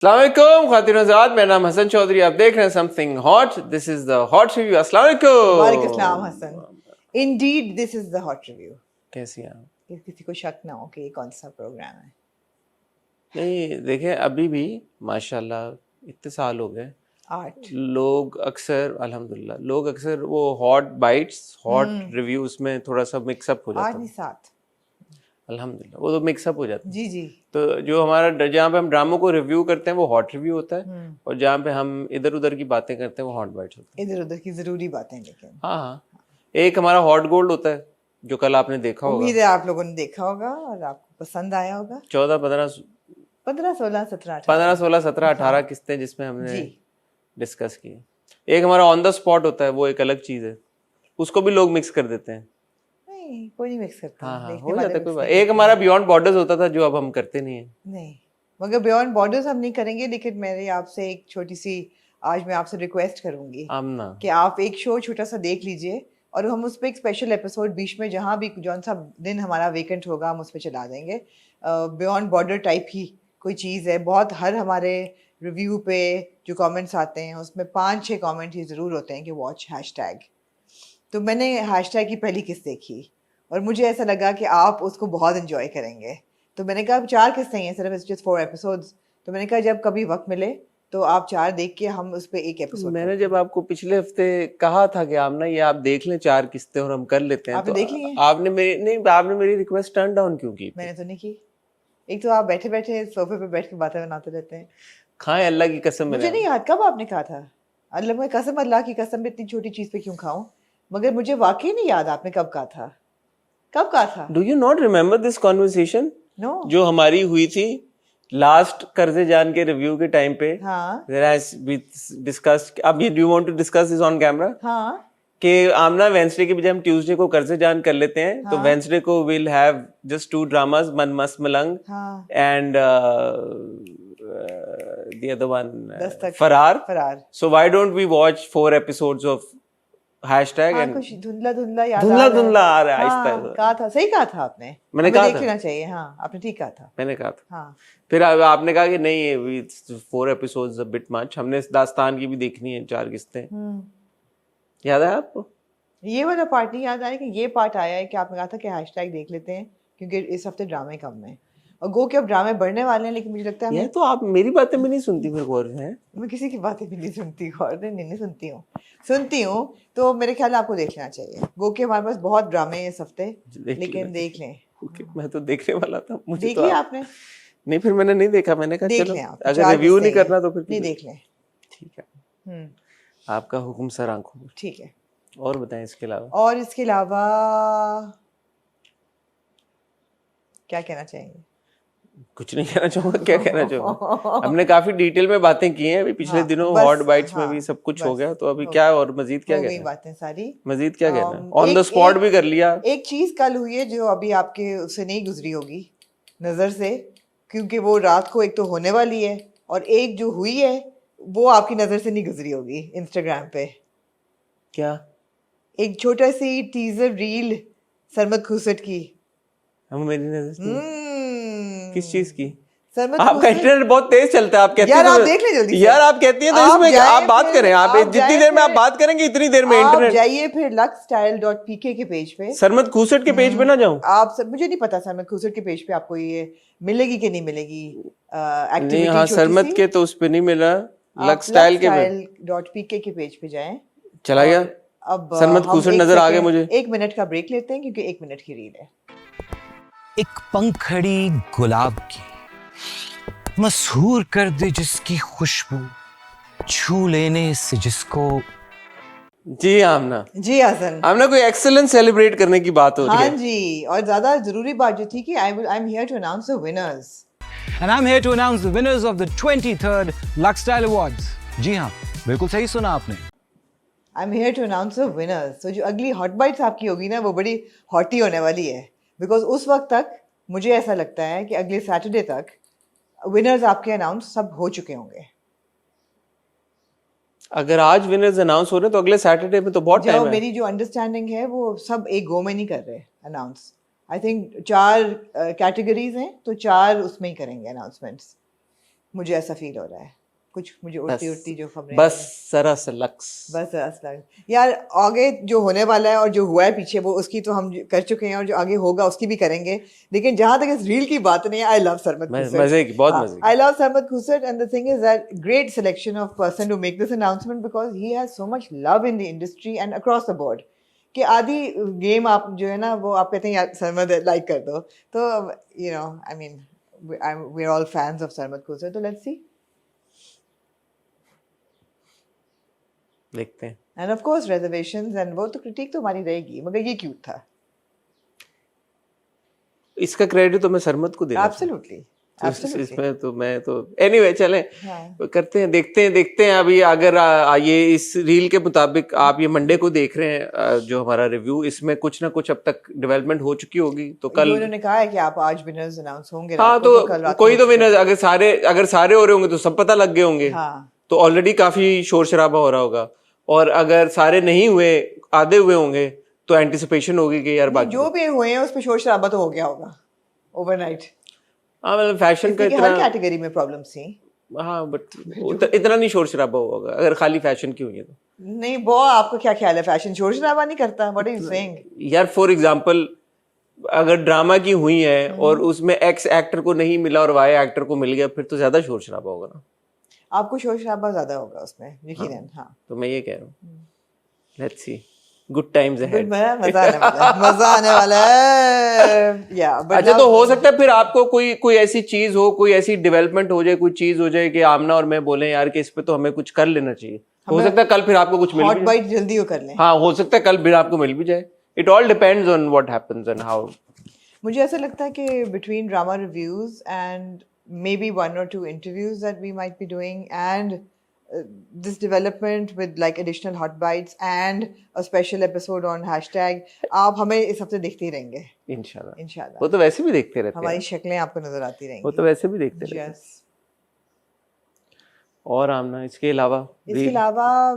अस्सलाम वालेकुम ख़ातिन हज़रात, मेरा नाम हसन चौधरी, आप देख रहे हैं something hot. This is the hot review. अस्सलाम वालेकुम। वालेकुम अस्सलाम Hasan. Indeed this is the hot review. कैसी हैं आप? किसी को शक ना हो कि ये कौन सा प्रोग्राम है। नहीं देखें, अभी भी माशाल्लाह इतने साल हो गए, 8 लोग अक्सर अल्हम्दुलिल्लाह लोग अक्सर वो हॉट बाइट्स हॉट रिव्यूज में थोड़ा सा मिक्सअप हो 8 जाता नहीं है। 7 अल्हम्दुलिल्लाह वो तो मिक्सअप हो जाता है। जी जी। तो जो हमारा जहाँ पे हम ड्रामों को रिव्यू करते हैं वो हॉट रिव्यू होता है, और जहाँ पे हम इधर उधर की बातें करते हैं वो हॉट बाइट्स होता है। इधर उधर की जरूरी बातें, लेकिन हाँ हाँ, एक हमारा हॉट गोल्ड होता है जो कल आपने देखा होगा। उम्मीद है आप लोगों ने देखा होगा और आपको पसंद आया होगा। 14 15 15 16 17 15 18 16 17 18 हाँ किस्तें जिसमें हमने जी। डिस्कस की। एक हमारा ऑन द स्पॉट होता है, वो एक अलग चीज है, उसको भी लोग मिक्स कर देते हैं। नहीं, कोई नहीं मिक्स करता, हाँ हाँ, देखने हो वाले जाता है, कोई मिक्स बात। नहीं एक करते हमारा हैं। बियॉन्ड बॉर्डर्स होता था जो अब हम करते नहीं है। नहीं, मगर बियॉन्ड बॉर्डर्स हम नहीं करेंगे, लेकिन मेरे आपसे एक छोटी सी आज मैं आपसे रिक्वेस्ट करूंगी आमना, कि आप एक शो छोटा सा देख लीजिए और हम उस पर एक स्पेशल एपिसोड बीच में जहाँ भी जौन सा दिन हमारा वेकेंट होगा हम उस पर चला देंगे। बियॉन्ड बॉर्डर टाइप ही कोई चीज़ है। बहुत हर हमारे रिव्यू पे जो कमेंट्स आते हैं उसमें 5-6 कमेंट ही ज़रूर होते हैं कि वॉच हैशटैग। तो मैंने हैशटैग की पहली किस्त देखी और मुझे ऐसा लगा कि आप उसको बहुत इन्जॉय करेंगे। तो मैंने कहा 4 किस्तें हैं, सिर्फ इट्स जस्ट 4 एपिसोड्स। तो मैंने कहा जब कभी वक्त मिले तो आप 4 देख के हम उस पर एक एपिसोड मैंने करते जब हैं। आपको पिछले हफ्ते कहा था कि आमना ये आप देख लें 4 किस्तें और हम कर लेते हैं, आपने तो देख ली है? आपने मेरी रिक्वेस्ट टर्न डाउन क्यों की? मैंने तो नहीं की। एक तो आप बैठे बैठे सोफे पे बैठ के बातें बनाते रहते हैं। खाएं अल्लाह की कसम। मुझे नहीं याद कब आपने कहा था। अल्लाह मैं कसम, अल्लाह की कसम, इतनी छोटी चीज़ पे क्यों खाऊं। मगर मुझे वाकई नहीं याद आपने कब कहा था। कब कहा था? Do you not remember this conversation no. जो हमारी हुई थी लास्ट कर्जे जान के रिव्यू के टाइम पे? हाँ डिस्कस, अब you want to discuss this on camera हाँ कि आमना वेंसडे की बजाय हम ट्यूसडे को कर्जे जान कर लेते हैं। तो हाँ वेंसडे को विल हैव जस्ट 2 ड्रामास, मन मस्त मलंग हाँ। And the other one, Dastak फरार. फरार। So why don't we watch 4 episodes of hashtag हाँ, and कुछ धुंधला धुंधला याद धुंधला आ रहा है। धुंधला आ रहा है हाँ, आहिस्ता। कहा था, सही कहा था आपने। मैंने हमें कहा देख था, लेना चाहिए। हाँ, आपने ठीक कहा था। मैंने कहा था। हाँ फिर आपने कहा कि नहीं, 4 एपिसोड्स अ बिट मच, हमने इस दास्तान की भी देखनी है 4 किस्तें। याद है आपको? ये वाला पार्ट नहीं याद आया कि ये पार्ट आया है कि आपने कहा था कि हैशटैग देख लेते हैं क्योंकि इस हफ्ते ड्रामे कम है और गो के अब ड्रामे बढ़ने वाले हैं, लेकिन मुझे लगता है ये हमें तो आप मेरी बातें भी नहीं सुनती फिर गौर है। मैं किसी की बातें भी नहीं सुनती और नहीं सुनती हूँ तो मेरे ख्याल में आपको देख लेना चाहिए। गो के हमारे पास बहुत ड्रामे हैं इस हफ्ते, लेकिन देख लें। ओके, मैं तो देखने वाला था, मुझे देख तो लिया आपने? नहीं, फिर मैंने नहीं देखा। मैंने कहा देख चलो लें आप, अगर 4 रिव्यू नहीं किस्तें हैं। करना तो फिर नहीं, देख लें। ठीक है, आपका हुक्म सर आंखों पर। ठीक है। और बताएं इसके अलावा। और इसके अलावा क्या कहना चाहेंगे? कुछ नहीं कहना चाहूंगा। क्या कहना चाहूंगा, हमने काफी डिटेल में बातें की हैं अभी पिछले हाँ, दिनों, बस, हॉट बाइट्स में हाँ, भी सब कुछ हो बस, गया, तो अभी हो क्या और मजीद क्या हो गई कहना है? बातें सारी। मजीद क्या कहना है? ऑन द एक स्पॉट भी कर लिया। एक चीज कल हुई है जो अभी आपके उससे नहीं गुजरी होगी नजर से, क्योंकि वो रात को एक तो होने वाली है और एक जो हुई है वो आपकी नजर से नहीं गुजरी होगी। इंस्टाग्राम पे क्या? एक छोटा सी टीजर रील सरमद खुसट की। हम मेरी नजर से किस चीज की? सरमद आपका खुसट। इंटरनेट बहुत तेज चलता है, आप कहती यार हैं आप तो देख लें जल्दी से। यार आप कहती हैं तो आप इसमें जाएं आप बात फिर- करें, आप आप जितनी जाएं देर में आप फिर- बात करेंगे इतनी देर में आप इंटरनेट। जाइए फिर luxstyle.pk के पेज पे। सरमद खूसट के पेज पे ना जाऊं? आप सब मुझे नहीं पता सरमद खुसट के पेज पे आपको ये मिलेगी कि नहीं मिलेगी नहीं, एक्टिविटी हाँ छोटी सरमद सी। के तो उस पे नहीं मिला, आप लक्स स्टाइल के पे luxstyle.pk के पेज पे जाएं। चला गया। और अब सरमद हम खूसट एक नजर आ गए सेकंड, मुझे। 1 मिनट का ब्रेक लेते हैं क्योंकि 1 मिनट की रील है। एक पंखड़ी गुलाब की मशहूर कर दे जिसकी खुशबू, छू लेने से जिसको। जी आमना, जी हसन। आमना कोई एक्सेलेंस सेलिब्रेट करने की बात हो रही हाँ है। जी, और ज्यादा जरूरी बात जो थी कि I am here to announce the winners. And I'm here to announce the winners of the 23rd Luxstyle Awards. जी हाँ, बिल्कुल सही सुना आपने। I am here to announce the winners. तो जो अगली हॉट बाइट्स आपकी होगी ना वो बड़ी हॉटी होने वाली है, बिकॉज उस वक्त तक मुझे ऐसा लगता है कि अगले सैटरडे तक विनर्स आपके अनाउंस सब हो चुके होंगे। अगर आज विनर्स अनाउंस हो रहे हैं तो अगले सैटरडे में तो बहुत टाइम है। मेरी जो अंडरस्टैंडिंग है वो सब एक गो में नहीं कर रहे अनाउंस। आई थिंक 4 कैटेगरीज हैं तो 4 उसमें ही करेंगे अनाउंसमेंट्स। मुझे ऐसा फील हो रहा है, कुछ मुझे उड़ती जो खबरें बस सरस लक्स। बस असला यार, आगे जो होने वाला है और जो हुआ है पीछे वो उसकी तो हम कर चुके हैं, और जो आगे होगा उसकी भी करेंगे। लेकिन जहां तक इस रील की बात नहीं है, आई लव सरमद खुसर, मजे की, बहुत मजे की। आई love Sarmad Khoosat, and the thing is that great selection of person to make this announcement, because he has so much love in the industry and across the board, कि आधी गेम आप जो है ना वो आप कहते हैं यार सरमद लाइक कर दो, तो you know I mean we are all fans of Sarmad Khoosat, तो लेट्स सी। देखते हैं। एंड ऑफ कोर्स रिजर्वेशंस, एंड वो तो क्रिटिक तो हमारी रहेगी, मगर ये क्यूट था। इसका क्रेडिट तो मैं सरमद को देना एब्सोल्युटली इसमें तो मैं तो एनीवे चलें हाँ। करते हैं, देखते हैं अभी अगर ये इस रील के मुताबिक आप ये मंडे को देख रहे हैं जो हमारा रिव्यू, इसमें कुछ ना कुछ अब तक डेवलपमेंट हो चुकी होगी, तो कल उन्होंने कहा है कि आप आज विनर्स अनाउंस होंगे। हाँ रात को, तो कल रात कोई को तो विनर अगर सारे हो रहे होंगे तो सब पता लग गए होंगे। हाँ। तो ऑलरेडी काफी शोर शराबा हो रहा होगा, और अगर सारे नहीं हुए, आधे हुए होंगे, तो एंटिसिपेशन होगी कि यार बाकी जो भी हुए हैं उस पे शोर शराबा तो हो गया होगा ओवरनाइट। हाँ मतलब फैशन का हर इतना, कैटेगरी में प्रॉब्लम्स थी। हाँ बट इतना नहीं शोर शराबा होगा अगर खाली फैशन की हुई है तो। नहीं वो आपको क्या ख्याल है, फैशन शोर शराबा नहीं करता? What are you saying? यार फॉर एग्जांपल अगर ड्रामा की हुई है और उसमें एक्स एक्टर को नहीं मिला और वाई एक्टर को मिल गया, फिर तो ज्यादा शोर शराबा होगा ना। आपको शोर शराबा ज्यादा होगा उसमें यकीनन। हाँ तो मैं ये कह रहा हूँ, let's see, good times ahead. मजा आने वाला है या। अच्छा तो हो सकता है फिर आपको कोई ऐसी चीज हो, कोई ऐसी डेवलपमेंट हो जाए, कोई चीज हो जाए कि आमना और मैं बोले यार कि इस पे तो हमें कुछ कर लेना चाहिए। हो सकता है कल फिर आपको कुछ मिल हॉट भी बाइट जल्दी हो कर लें। हाँ हो सकता है कल फिर आपको मिल भी जाए। It all depends on what happens and how. मुझे ऐसा लगता है कि between drama reviews and maybe 1 or 2 interviews that we might be doing, and this development with like additional hot bites and a special episode on hashtag, आप हमें इस हफ्ते देखते ही रहेंगे इंशाल्लाह। वो तो वैसे भी देखते रहते हैं, हमारी शक्लें आपको नजर आती रहेंगी। वो तो वैसे भी देखते रहते हैं। और आमना इसके अलावा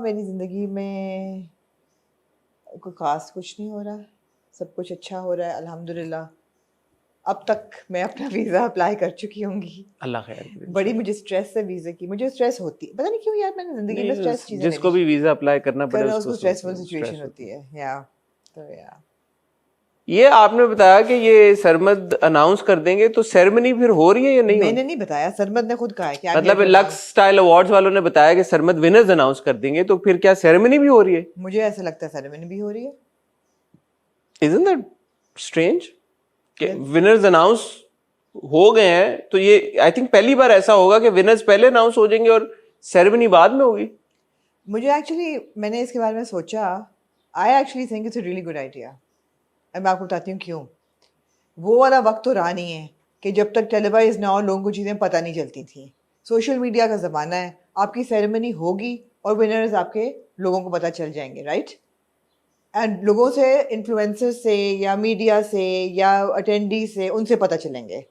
मेरी जिंदगी में कोई खास कुछ नहीं हो रहा, सब कुछ अच्छा हो रहा है अल्हम्दुलिल्लाह। अब तक मैं अपना वीज़ा अप्लाई कर चुकी होंगी, अल्लाह खैर करे। बड़ी मुझे स्ट्रेस है वीज़े की, मुझे स्ट्रेस होती है, पता नहीं क्यों यार, मैंने जिंदगी में स्ट्रेस चीज़ें जिसको भी वीजा अप्लाई करना पड़े उसको स्ट्रेसफुल सिचुएशन होती है। या तो या ये आपने बताया कि ये सरमद अनाउंस कर देंगे, तो सेरेमनी फिर हो रही है या नहीं? मैंने नहीं बताया, सरमद ने खुद कहा है कि मतलब लक्स स्टाइल अवार्ड्स वालों ने बताया कि सरमद विनर्स अनाउंस कर देंगे, तो फिर क्या सेरेमनी भी हो रही है? मुझे ऐसा लगता है सेरेमनी भी हो रही है। Isn't that strange कि विनर्स अनाउंस हो गए हैं, तो ये आई थिंक पहली बार ऐसा होगा कि विनर्स पहले अनाउंस हो जाएंगे और सेरेमनी बाद में होगी। मुझे एक्चुअली मैंने इसके बारे में सोचा, I actually think it's a really good idea. मैं आपको बताती हूँ क्यों। वो वाला वक्त तो रहा नहीं है कि जब तक टेलीवाइज ना हो लोगों को चीज़ें पता नहीं चलती थी। सोशल मीडिया का ज़माना है, आपकी सेरेमनी होगी और विनर्स आपके लोगों को पता चल जाएंगे, राइट? एंड लोगों से, इन्फ्लुएंसर से या मीडिया से या अटेंडी से, उनसे पता चलेंगे।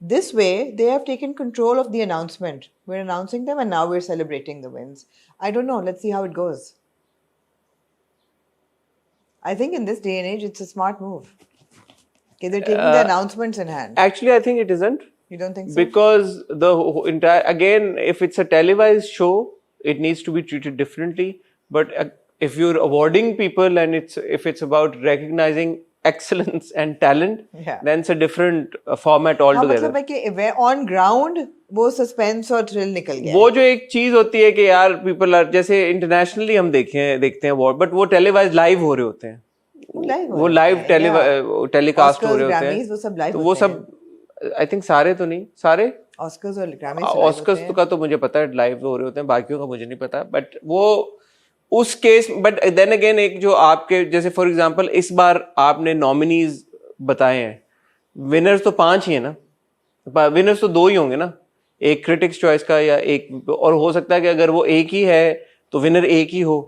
This way, they have taken control of the announcement. We're announcing them and now we're celebrating the wins. I don't know. Let's see how it goes. I think in this day and age, it's a smart move. Okay, they're taking the announcements in hand. Actually, I think it isn't. You don't think so? Because the entire, again, if it's a televised show, it needs to be treated differently. But if you're awarding people and if it's about recognizing excellence and talent, then it's a different format altogether. मतलब है कि on ground वो suspense और thrill निकल गया। वो जो एक चीज होती है कि यार people are, जैसे internationally हम देखते हैं award, but वो televised live हो रहे होते हैं, वो live telecast हो रहे होते हैं, वो सब live तो वो सब I think सारे तो नहीं, सारे Oscars और Grammys ऑस्कर्स का तो मुझे पता है लाइव हो रहे होते हैं, बाकियों का मुझे नहीं पता। बट वो उस केस, बट देन अगेन एक जो आपके जैसे फॉर एग्जांपल इस बार आपने नॉमिनीज बताए हैं, विनर्स तो 5 ही है ना, विनर्स तो 2 ही होंगे ना, एक क्रिटिक्स चॉइस का या एक, और हो सकता है कि अगर वो एक ही है तो विनर एक ही हो।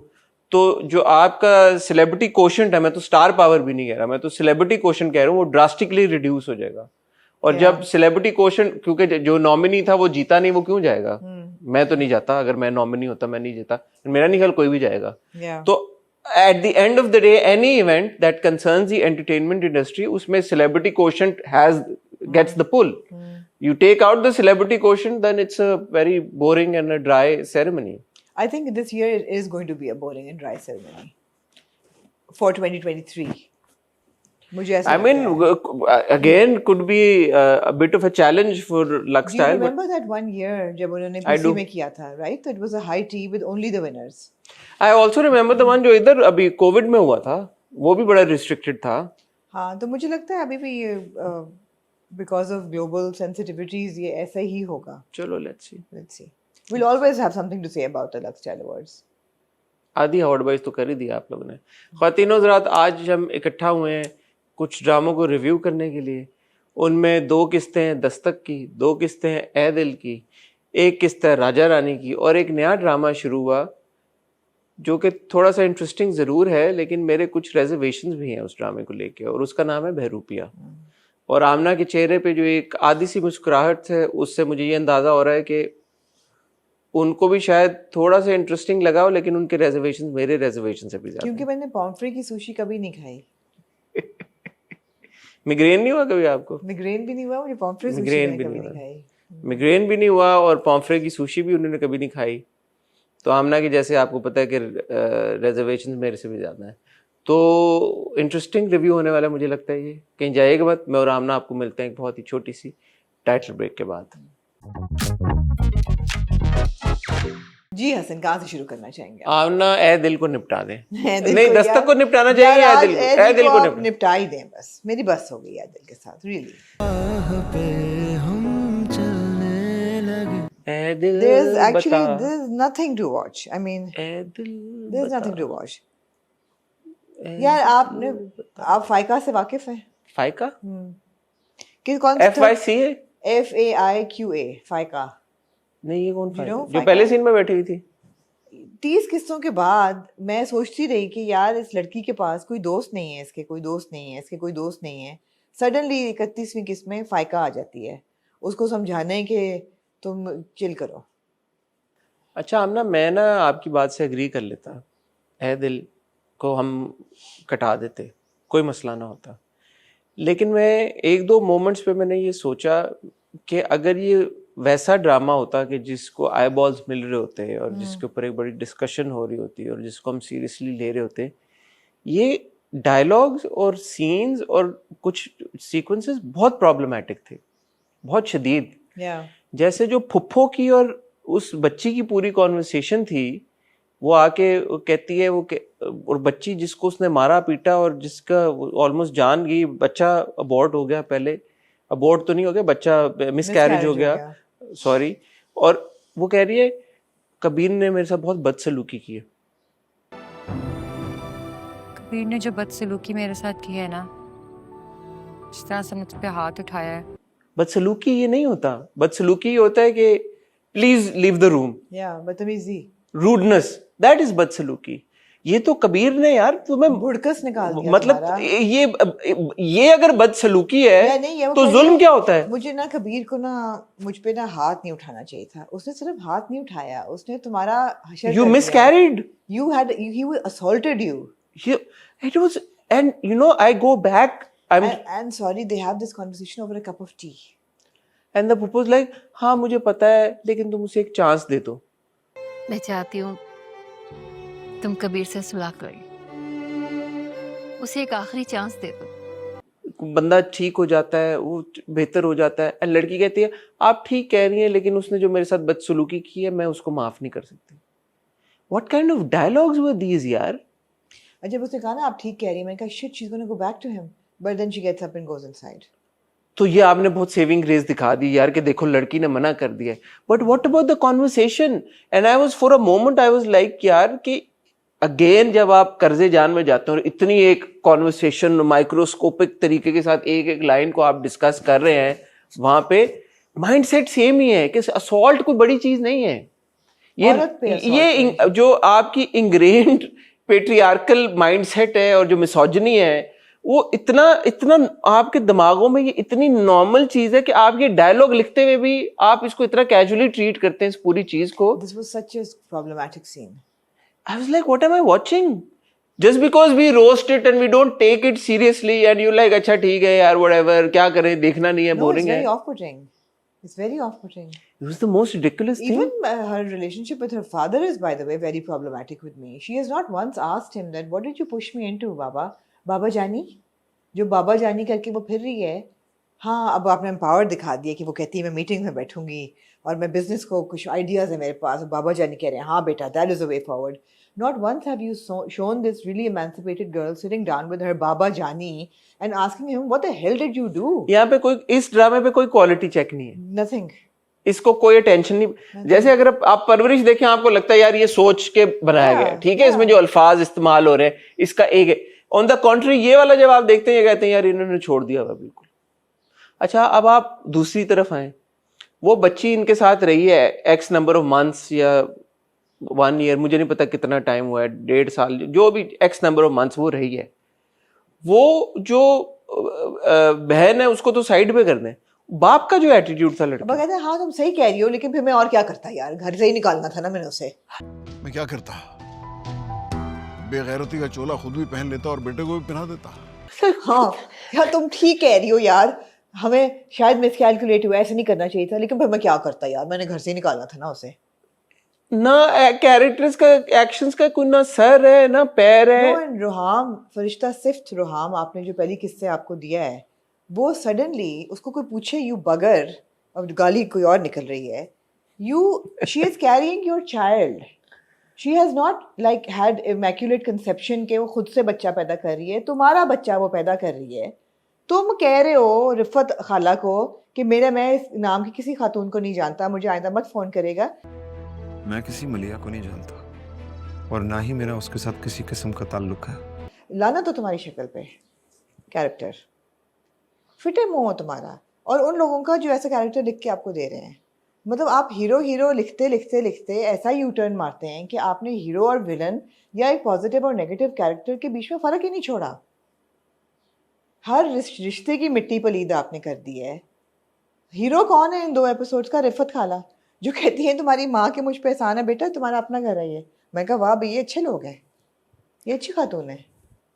तो जो आपका सेलिब्रिटी कोशेंट है, मैं तो स्टार पावर भी नहीं कह रहा, मैं तो सेलिब्रिटी कोशेंट कह रहा हूँ, वो ड्रास्टिकली रिड्यूस हो जाएगा। और जब सेलिब्रिटी कोशेंट, क्योंकि जो नॉमिनी था वो जीता नहीं, वो क्यों जाएगा? मैं तो नहीं जाता, अगर मैं नॉमिनी होता मैं नहीं जीता, मेरा नहीं ख्याल कोई भी जाएगा। तो at the end of the day any event that concerns the entertainment industry, उसमें celebrity quotient has gets the pull. You take out the celebrity quotient, then it's a very boring and a dry ceremony. I think this year it is going to be a boring and dry ceremony for 2023. मुझे ऐसा I लगता mean, है. again, could be a bit of a challenge for Do you Luxstyle. but remember that one year जब उन्होंने I PC do. में किया था, right? So it was a high tea with only the winners. I also remember the one जो इधर अभी Covid में हुआ था, वो भी बड़ा restricted था. हाँ, तो मुझे लगता है अभी भी ये because of global sensitivities ये ऐसा ही होगा. चलो, let's see. Let's see. We'll always have something to say about the Luxstyle Awards. आधी हॉटबाइज तो कर ही दिया आप लोगों ने. ख्वातीनो हज़रात, आज हम इकट्ठा हुए हैं कुछ ड्रामों को रिव्यू करने के लिए. उनमें 2 किस्तें हैं दस्तक की, 2 किस्तें हैं ए दिल की, 1 किस्त है राजा रानी की, और एक नया ड्रामा शुरू हुआ जो कि थोड़ा सा इंटरेस्टिंग ज़रूर है, लेकिन मेरे कुछ रेजर्वेशंस भी हैं उस ड्रामे को लेके, और उसका नाम है बहरूपिया. और आमना के चेहरे पे जो एक आधी सी मुस्कुराहट है, उससे मुझे ये अंदाज़ा हो रहा है कि उनको भी शायद थोड़ा सा इंटरेस्टिंग लगा हो, लेकिन उनके रेजर्वेशंस मेरे रेजर्वेशन से भी ज़्यादा. क्योंकि मैंने पॉम्फ्रे की सुशी कभी नहीं खाई. मिग्रेन नहीं हुआ कभी आपको? मिग्रेन भी नहीं हुआ मुझे, पॉम्फ्रे सुशी मिग्रेन मैंने भी कभी नहीं नहीं हुआ. खाई. मिग्रेन भी नहीं हुआ और पॉम्फ्रे की सुशी भी उन्होंने कभी नहीं खाई. तो आमना की जैसे आपको पता है कि रेजर्वेशन मेरे से भी ज़्यादा है. तो इंटरेस्टिंग रिव्यू होने वाला है मुझे लगता है. ये कहीं जाएगा मत. मैं और आमना आपको मिलते हैं एक बहुत ही छोटी सी टाइटल ब्रेक के बाद. जी हसन, कहाँ से शुरू करना चाहेंगे? आमना ए दिल को निपटा दें. दिल नहीं, को दस्तक यार- को निपटाना यार चाहिए. आज ए दिल को आप निपटा. निपटा ही दें बस. मेरी बस हो गई है दिल के साथ, रियली. ए दिल There's actually बता. there's nothing to watch. I mean, ए दिल there's बता. nothing to watch. यार आप फाइका से वाकिफ हैं? फाइका? कि कौन सा FYC है? FAIQA फाइका? नहीं, ये कौन You फाइका? know, जो फाइका? पहले सीन में बैठी हुई थी. 30 किस्तों के बाद मैं सोचती रही कि यार इस लड़की के पास कोई दोस्त नहीं है, इसके कोई दोस्त नहीं है, इसके कोई दोस्त नहीं है. सडनली 31वीं किस्त में फाइका आ जाती है उसको समझाने के तुम चिल करो. अच्छा आमना, मैं ना आपकी बात से एग्री कर लेता. ए दिल को हम कटा देते, कोई मसला ना होता. लेकिन मैं 1-2 मोमेंट्स पे मैंने ये सोचा कि अगर ये वैसा ड्रामा होता कि जिसको आई बॉल्स मिल रहे होते हैं और जिसके ऊपर एक बड़ी डिस्कशन हो रही होती है और जिसको हम सीरियसली ले रहे होते, ये डायलॉग्स और सीन्स और कुछ सीक्वेंसेस बहुत प्रॉब्लमेटिक थे, बहुत शदीद. या जैसे जो फुफ्फो की और उस बच्ची की पूरी कॉन्वर्सेशन थी, वो आके वो कहती है और बच्ची जिसको उसने मारा पीटा और जिसका ऑलमोस्ट जान गई, बच्चा अबॉर्ट हो गया. पहले अबॉर्ट तो नहीं हो गया, बच्चा मिसकैरेज हो गया, सॉरी. और वो कह रही है कबीर ने मेरे साथ बहुत बदसलूकी की है. कबीर ने जो बदसलूकी मेरे साथ की है ना, जिस तरह से मुझ पे हाथ उठाया है, बदसलूकी ये नहीं होता. बदसलूकी ये होता है कि प्लीज लीव द रूम. या बदतमीजी, रूडनेस, दैट इज बदसलूकी. ये तो कबीर ने यार तुम्हें भुड़कस निकाल दिया मतलब तुम्हारा. ये अगर बदसलूकी या है नहीं, वो तो कह जुल्म रही है, क्या होता है? मुझे ना कबीर को ना मुझ पे ना हाथ नहीं उठाना चाहिए था. उसने सिर्फ हाथ नहीं उठाया, उसने तुम्हारा हशर You कर दिया. miscarried. He assaulted you. It was, and you know, I go back. And sorry, they have this conversation over a cup of tea. And the proposal like, हाँ मुझे पता है, लेकिन तुम उसे एक चांस दे दो. मैं चाहती हूँ तुम कबीर से सुलह करें, उसे एक आखिरी चांस दे दो. बंदा ठीक हो जाता है, वो बेहतर हो जाता है. And लड़की कहती है आप ठीक कह रही हैं, लेकिन उसने जो मेरे साथ बदसलूकी की है मैं उसको माफ नहीं कर सकती. What kind of dialogues were these यार? जब उसने कहा ना आप ठीक कह रही है, मैंने कहा shit, she's going to go back to him. But then she gets up and goes inside. तो ये आपने बहुत सेविंग ग्रेस दिखा दी यार कि देखो लड़की ने मना कर दिया. But what about the conversation? And I was for a moment I was like यार कि अगेन जब आप कर्जे जान में जाते हो और इतनी एक कॉन्वर्सेशन माइक्रोस्कोपिक तरीके के साथ एक एक लाइन को आप डिस्कस कर रहे हैं, वहां पे माइंडसेट सेम ही है कि असॉल्ट कोई बड़ी चीज नहीं है. ये जो आपकी इंग्रेन्ड पेट्रियार्कल माइंडसेट है और जो मिसोजिनी है, वो इतना आपके दिमागों में ये इतनी नॉर्मल चीज है कि आप ये डायलॉग लिखते हुए भी आप इसको इतना कैजुअली ट्रीट करते हैं इस पूरी चीज को. This was such a problematic scene. I was like, what am I watching? just because we roast it and we don't take it seriously and you like अच्छा ठीक है यार whatever क्या करें देखना नहीं है No, it's boring है. very off-putting. It's very off-putting. It was the most ridiculous thing. Even her relationship with her father is, by the way, very problematic with me. She has not once asked him that, what did you push me into, Baba? Baba Jani? जो बाबा जानी करके वो फिर रही है. हाँ, अब आपने एम्पावर दिखा दिया कि वो कहती है मैं मीटिंग में बैठूंगी और मैं बिजनेस को कुछ आइडियाज है मेरे पास. बाबा जानी कह रहे हैं हाँ बेटा, that is the way forward. Not once have you shown this really emancipated girl sitting down with her Baba Jani and asking him, what the hell did you do? यहाँ पे कोई इस ड्रामे पे कोई क्वालिटी चेक नहीं है. Nothing. इसको कोई टेंशन नहीं. जैसे अगर आप परवरिश देखें आपको लगता है यार ये सोच के बनाया गया है, ठीक है, इसमें जो अल्फाज इस्तेमाल हो रहे हैं इसका एक है. ऑन द कॉन्ट्री ये वाला जब आप देखते हैं ये कहते हैं यार इन्होंने छोड़ दिया हुआ बिल्कुल. अच्छा अब आप दूसरी तरफ आए, वो बच्ची इनके साथ रही है एक्स नंबर ऑफ मंथ्स या 1 ईयर, मुझे नहीं पता कितना टाइम हुआ है, 1.5 साल, जो भी एक्स नंबर ऑफ मंथ्स वो रही है. वो जो बहन है उसको तो साइड पे कर दें. बाप का जो एटीट्यूड था अब लड़का, कहते हैं हाँ तुम सही कह रही हो, लेकिन फिर मैं और क्या करता यार, घर से ही निकालना था ना मैंने उसे. मैं क्या करता, बेगैरती का चोला खुद भी पहन लेता और बेटे को भी पहना देता. हाँ यार तुम ठीक कह रही हो यार, हमें शायद मिसकैलकुलेट हुआ, ऐसे नहीं करना चाहिए था, लेकिन फिर मैं क्या करता यार, मैंने घर से ही निकालना था ना उसे. ना कैरेक्टर्स का एक्शंस का कोई ना सर है ना पैर है. No, and रोहाम, फरिश्ता सिफ्त रोहाम, आपने जो पहली किस्से आपको दिया है, वो सडनली उसको कोई पूछे यू बगर, अब गाली कोई और निकल रही है, she is carrying your child, she has not like had immaculate conception के वो खुद से बच्चा पैदा कर रही है, तुम्हारा बच्चा वो पैदा कर रही है. तुम कह रहे हो रिफत खाला को कि मैं इस नाम की किसी खातून को नहीं जानता, मुझे आइंदा मत फोन करेगा. मैं किसी मलिया को नहीं जानता और ना ही मेरा उसके साथ किसी किस्म का ताल्लुक है. लाना तो तुम्हारी शक्ल पे, कैरेक्टर फिटे मुंह हो तुम्हारा, और उन लोगों का जो ऐसा कैरेक्टर लिख के आपको दे रहे हैं. मतलब आप हीरो हीरो लिखते लिखते लिखते ऐसा यू टर्न मारते हैं कि आपने हीरो और विलन या एक पॉजिटिव और नेगेटिव कैरेक्टर के बीच में फ़र्क ही नहीं छोड़ा. हर रिश्ते की मिट्टी पलीदा आपने कर दी है. हीरो कौन है इन 2 एपिसोड्स का? रिफत खाला, जो कहती है तुम्हारी माँ के मुझ पे एहसान है बेटा, तुम्हारा अपना घर है ये. मैं कहा वाह भाई ये अच्छे लोग हैं, ये अच्छी खातून है.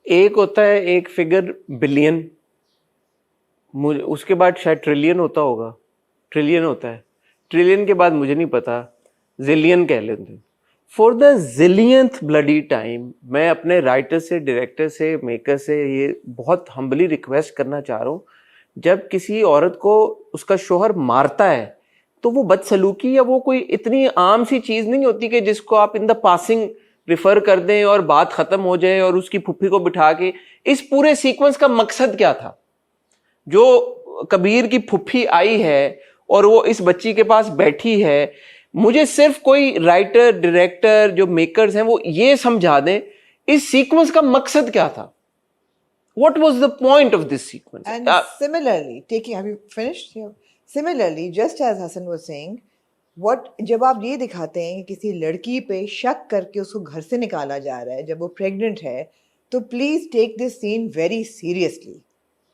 एक होता है एक फिगर बिलियन, उसके बाद शायद ट्रिलियन होता होगा, ट्रिलियन होता है, ट्रिलियन के बाद मुझे नहीं पता, जिलियन कह लेते. फॉर द जिलियंथ ब्लडी टाइम मैं अपने राइटर से, डायरेक्टर से, मेकर से ये बहुत हम्बली रिक्वेस्ट करना चाह रहा हूँ, जब किसी औरत को उसका शोहर मारता है तो वो बदसलूकी या वो कोई इतनी आम सी चीज़ नहीं होती कि जिसको आप इन द पासिंग रिफ़र कर दें और बात ख़त्म हो जाए और उसकी फुफ्फी को बिठा के. इस पूरे सीक्वेंस का मकसद क्या था? जो कबीर की फुफ्फी आई है और वो इस बच्ची के पास बैठी है, मुझे सिर्फ कोई राइटर, डायरेक्टर, जो मेकर्स हैं वो ये समझा दें इस सीक्वेंस का मकसद क्या था. What was the point of this sequence? And similarly, have you finished? Yeah. Similarly, just as Hassan was saying, जब आप ये दिखाते हैं कि किसी लड़की पे शक करके उसको घर से निकाला जा रहा है जब वो प्रेग्नेंट है, तो please take this scene very seriously.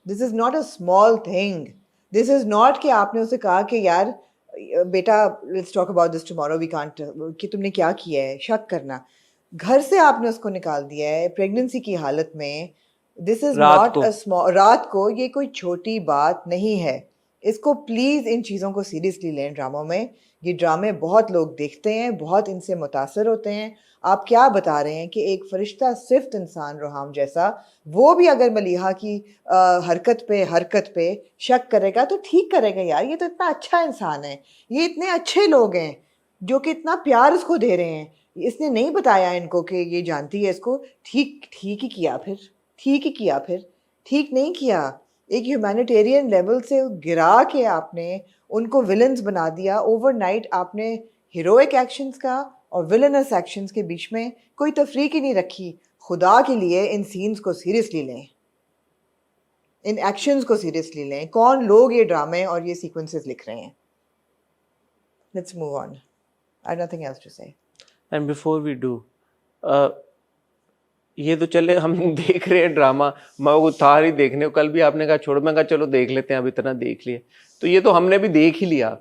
This is not a small thing. This is not कि आपने उसे कहा कि यार बेटा let's talk about this tomorrow, we can't, कि तुमने क्या किया है, शक करना. घर से आपने उसको निकाल दिया है प्रेगनेंसी की हालत में. This is not a small, रात को, ये कोई छोटी बात नहीं है. इसको प्लीज इन चीज़ों को सीरियसली लें ड्रामों में. ये ड्रामे बहुत लोग देखते हैं, बहुत इनसे मुतासर होते हैं. आप क्या बता रहे हैं कि एक फरिश्ता सिफ्त इंसान रोहाम जैसा, वो भी अगर मलीहा की हरकत पे शक करेगा तो ठीक करेगा यार, ये तो इतना अच्छा इंसान है, ये इतने अच्छे लोग हैं जो कि इतना प्यार उसको दे रहे हैं. इसने नहीं बताया इनको कि ये जानती है इसको. ठीक ही किया फिर ठीक नहीं किया. एक ह्यूमैनिटेरियन लेवल से गिरा के आपने उनको विलन्स बना दिया. ओवरनाइट आपने हीरोइक एक्शंस का और विलनस एक्शंस के बीच में कोई तफरीक ही नहीं रखी. खुदा के लिए इन सीन्स को सीरियसली लें, इन एक्शंस को सीरियसली लें. कौन लोग ये ड्रामे और ये सीक्वेंसेस लिख रहे हैं? Let's move on. I have nothing else to say. And before we do, ये तो चले हम देख रहे हैं ड्रामा, मैं वो था ही देखने को, कल भी आपने कहा छोड़ो, मैं कहा चलो देख लेते हैं, अब इतना देख लिए तो ये तो हमने भी देख ही लिया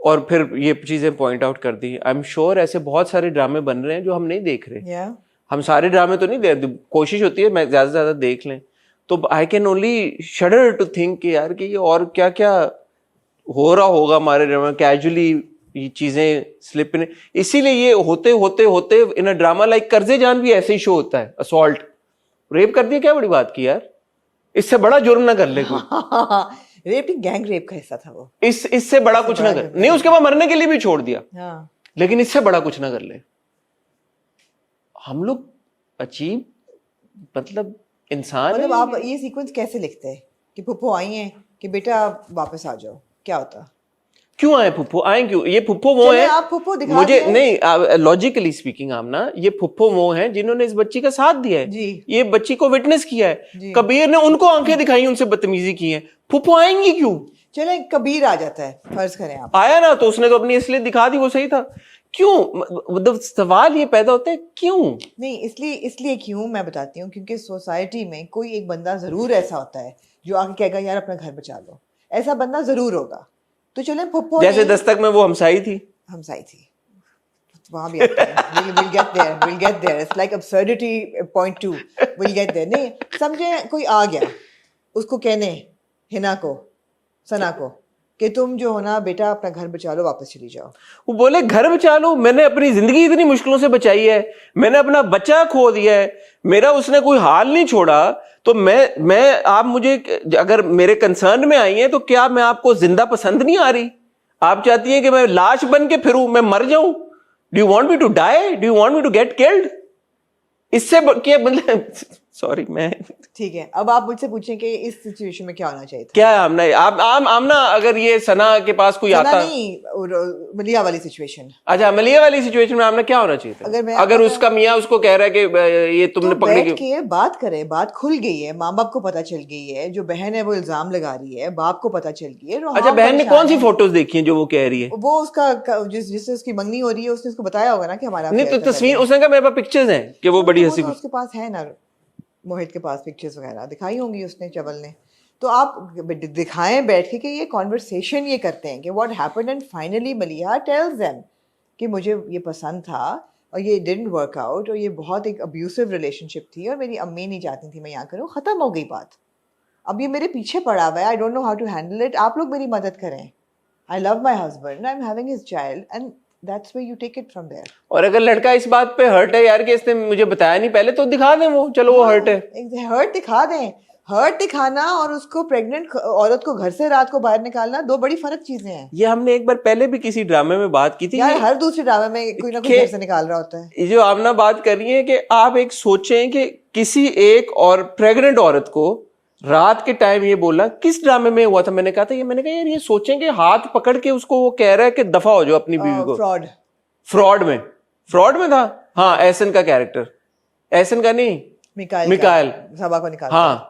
और फिर ये चीज़ें पॉइंट आउट कर दी. आई एम श्योर ऐसे बहुत सारे ड्रामे बन रहे हैं जो हम नहीं देख रहे. हम सारे ड्रामे तो नहीं दे, कोशिश होती है मैं ज्यादा से ज्यादा देख लें, तो I can only shudder to think कि यार कि ये और क्या क्या हो रहा होगा हमारे ड्रामा, कैजुअली ये चीजें स्लिप इन, इसीलिए ये होते होते होते इन अ ड्रामा लाइक कर्जे जान भी ऐसे ही शो होता है, असॉल्ट रेप कर दिया, क्या बड़ी बात की यार, इससे बड़ा जुर्म ना कर ले कोई। रेप गैंग रेप का हिस्सा था वो। इससे बड़ा कुछ ना कर, नहीं उसके बाद मरने के लिए भी छोड़ दिया, हाँ। लेकिन इससे बड़ा कुछ ना कर ले। हम लोग अजीब, मतलब इंसान मतलब है। आप ये सीक्वेंस कैसे लिखते हैं कि फुप्पो आई हैं कि बेटा आप वापस आ जाओ, क्या होता? क्यों आए फुप्पो, आए क्यों? ये फुप्पो वो चले है, आप फुप्पो दिखा मुझे दिया है। नहीं, लॉजिकली स्पीकिंग आमना, ये फुप्पो वो हैं जिन्होंने इस बच्ची का साथ दिया है, जी। ये बच्ची को विटनेस किया है, जी। कबीर ने उनको आंखें दिखाई, उनसे बदतमीजी की है, फुप्पो आएंगी क्यों? चले कबीर आ जाता है, फर्ज करें आप, आया ना तो उसने तो अपनी असलियत दिखा दी, वो सही था, क्यों? मतलब सवाल ये पैदा होता है क्यों? नहीं इसलिए क्यों मैं बताती हूँ, क्योंकि सोसाइटी में कोई एक बंदा जरूर ऐसा होता है जो आके कहेगा यार अपना घर बचा लो, ऐसा बंदा जरूर होगा। तो चले फुप्पो जैसे नहीं- दस्तक में वो हमसाई थी, हमसाई थी, वहां भी आते हैं, we'll get there, it's like absurdity point 2, we'll get there। नहीं समझे, कोई आ गया उसको कहने, हिना को, सना को, कि तुम जो हो ना बेटा अपना घर बचा लो, वापस चली जाओ। वो बोले घर बचा लो, मैंने अपनी जिंदगी इतनी मुश्किलों से बचाई है, मैंने अपना बच्चा खो दिया है, मेरा उसने कोई हाल नहीं छोड़ा, तो मैं आप मुझे अगर मेरे कंसर्न में आई हैं तो क्या मैं आपको जिंदा पसंद नहीं आ रही? आप चाहती हैं कि मैं लाश बन के फिरूं, मैं मर जाऊं? Do you want me to die? Do you want me to get killed? इससे क्या मतलब सॉरी मैं ठीक है, अब आप मुझसे पूछें कि इस सिचुएशन में क्या होना चाहिए था? क्या है आमना, आप आमना अगर ये सना के पास कोई सना आता, नहीं, और मलिया वाली सिचुएशन, अच्छा मलिया वाली सिचुएशन में आमना क्या होना चाहिए था? अगर उसका मियाँ उसको कह रहा है कि ये तुमने तो पकड़ने बैठ की, के बात करें, बात खुल गई है, माँ बाप को पता चल गई है, जो बहन है वो इल्जाम लगा रही है, बाप को पता चल गई है, अच्छा रोहान बहन ने परेशान कौन सी है। फोटोज देखी हैं जो वो कह रही है? वो उसका जिससे उसकी मंगनी हो रही है उसने उसको बताया होगा ना कि हमारा नहीं तो affair था तस्वीर, पहले। उसने कहा मेरे पास पिक्चर्स हैं कि वो बड़ी तो हंसी तो उसके पास है ना, मोहित के पास पिक्चर्स वगैरह दिखाई होंगी उसने, चवल ने। तो आप दिखाएं बैठ के कि ये कॉन्वर्सेशन ये करते हैं कि व्हाट हैपेंड, एंड फाइनली मलिया टेल्स देम कि मुझे ये पसंद था और ये डिडंट वर्क आउट, और ये बहुत एक अब्यूसिव रिलेशनशिप थी और मेरी अम्मी नहीं चाहती थी मैं यहाँ करूँ, ख़त्म हो गई बात। अब ये मेरे पीछे पड़ा हुआ है, I don't know how to handle it, आप लोग मेरी मदद करें। I love my husband, I am having his child, and that's where you take it from there. और अगर लड़का इस बात पे हर्ट है यार कि इसने मुझे बताया नहीं पहले, तो दिखा दें वो, चलो वो हर्ट है। हर्ट दिखा दें, हर्ट दिखाना और उसको प्रेग्नेंट औरत को घर से रात को बाहर निकालना दो बड़ी फर्क चीजें हैं ये हमने एक बार पहले भी किसी ड्रामे में बात की थी यार। ये- हर दूसरे ड्रामे में कोई ना कोई घर से निकाल रहा होता है। ये जो आपने बात कर रही है कि आप एक सोचें कि किसी एक और प्रेग्नेंट औरत को रात के टाइम ये बोलना, किस ड्रामे में हुआ था? मैंने कहा था ये, मैंने कहा यार ये सोचें कि हाथ पकड़ के उसको वो कह रहा है कि दफा हो जाओ अपनी बीवी को। फ्रॉड फ्रॉड में था, हाँ एहसन का कैरेक्टर, एहसन का नहीं, मिकाइल सभा को निकाल। हाँ,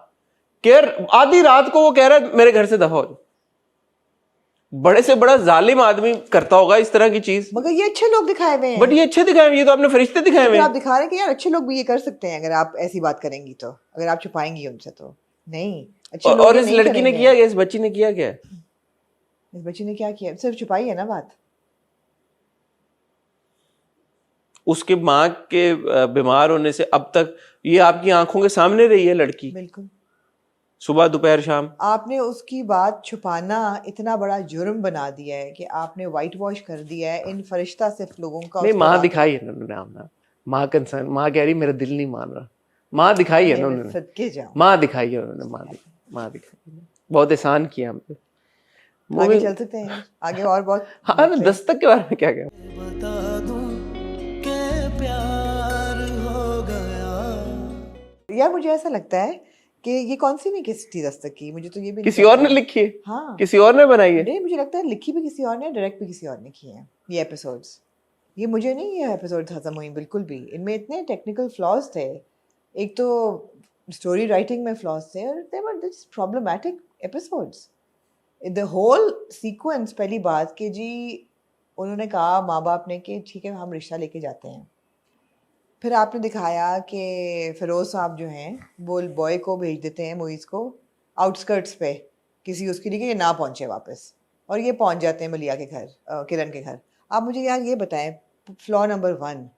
केयर आधी रात को वो कह रहा है मेरे घर से दफा हो जाओ। बड़े से बड़ा जालिम आदमी करता होगा इस तरह की चीज, मगर ये अच्छे लोग दिखाए हुए हैं। बट ये अच्छे दिखाए हुए, ये तो आपने फरिश्ते दिखाए हुए फिर हैं। आप दिखा रहे हैं कि यार अच्छे लोग भी ये कर सकते हैं अगर आप ऐसी बात करेंगी तो, अगर आप छुपाएंगी उनसे तो। नहीं, अच्छे लोग और ये इस नहीं लड़की ने करेंगे। किया क्या, इस बच्ची ने किया क्या? इस बच्ची ने क्या किया? सिर्फ छुपाई है ना बात। उसके माँ के बीमार होने से अब तक ये आपकी आंखों के सामने रही है लड़की, बिल्कुल। सुबह दोपहर शाम। आपने उसकी बात छुपाना इतना बड़ा जुर्म बना दिया है कि आपने वाइट वॉश कर दिया है इन फरिश्ता सिर्फ लोगों का। नहीं, उसके माँ बाद- दिखाई है ना उन्होंने आमना, माँ कंसर्न, माँ कह रही मेरा दिल नहीं मान रहा, माँ दिखाई है ना मैं उन्होंने, सदके जाऊं। माँ दिखाई है उन्होंने, माँ दिखाई है। बहुत एहसान किया हम पे। आगे मूवी चल सकते हैं आगे और बहुत। हाँ ना, दस्तक के बारे में क्या क्या? यार मुझे ऐसा लगता है कि ये कौन सी नहीं किस थी दस्तक की, मुझे तो ये भी नहीं किसी पता। और ने लिखी है, हाँ, किसी और ने बनाई है। नहीं मुझे लगता है लिखी भी किसी और ने, डायरेक्ट भी किसी और ने की है ये एपिसोड्स। ये मुझे नहीं ये एपिसोड्स हजम हुई बिल्कुल भी, इनमें इतने टेक्निकल फ्लॉज थे, एक तो स्टोरी राइटिंग में फ्लॉज थे, और they were this problematic episodes. The whole sequence, पहली बात कि जी उन्होंने कहा माँ बाप ने कि ठीक है हम रिश्ता लेके जाते हैं, फिर आपने दिखाया कि फिरोज साहब जो हैं वो बॉय को भेज देते हैं मुइज़ को आउटस्कर्ट्स पे किसी उसके लिए कि ये ना पहुंचे वापस, और ये पहुंच जाते हैं मलिया के घर, किरण के घर। आप मुझे यार ये बताएं, फ्लॉ नंबर 1,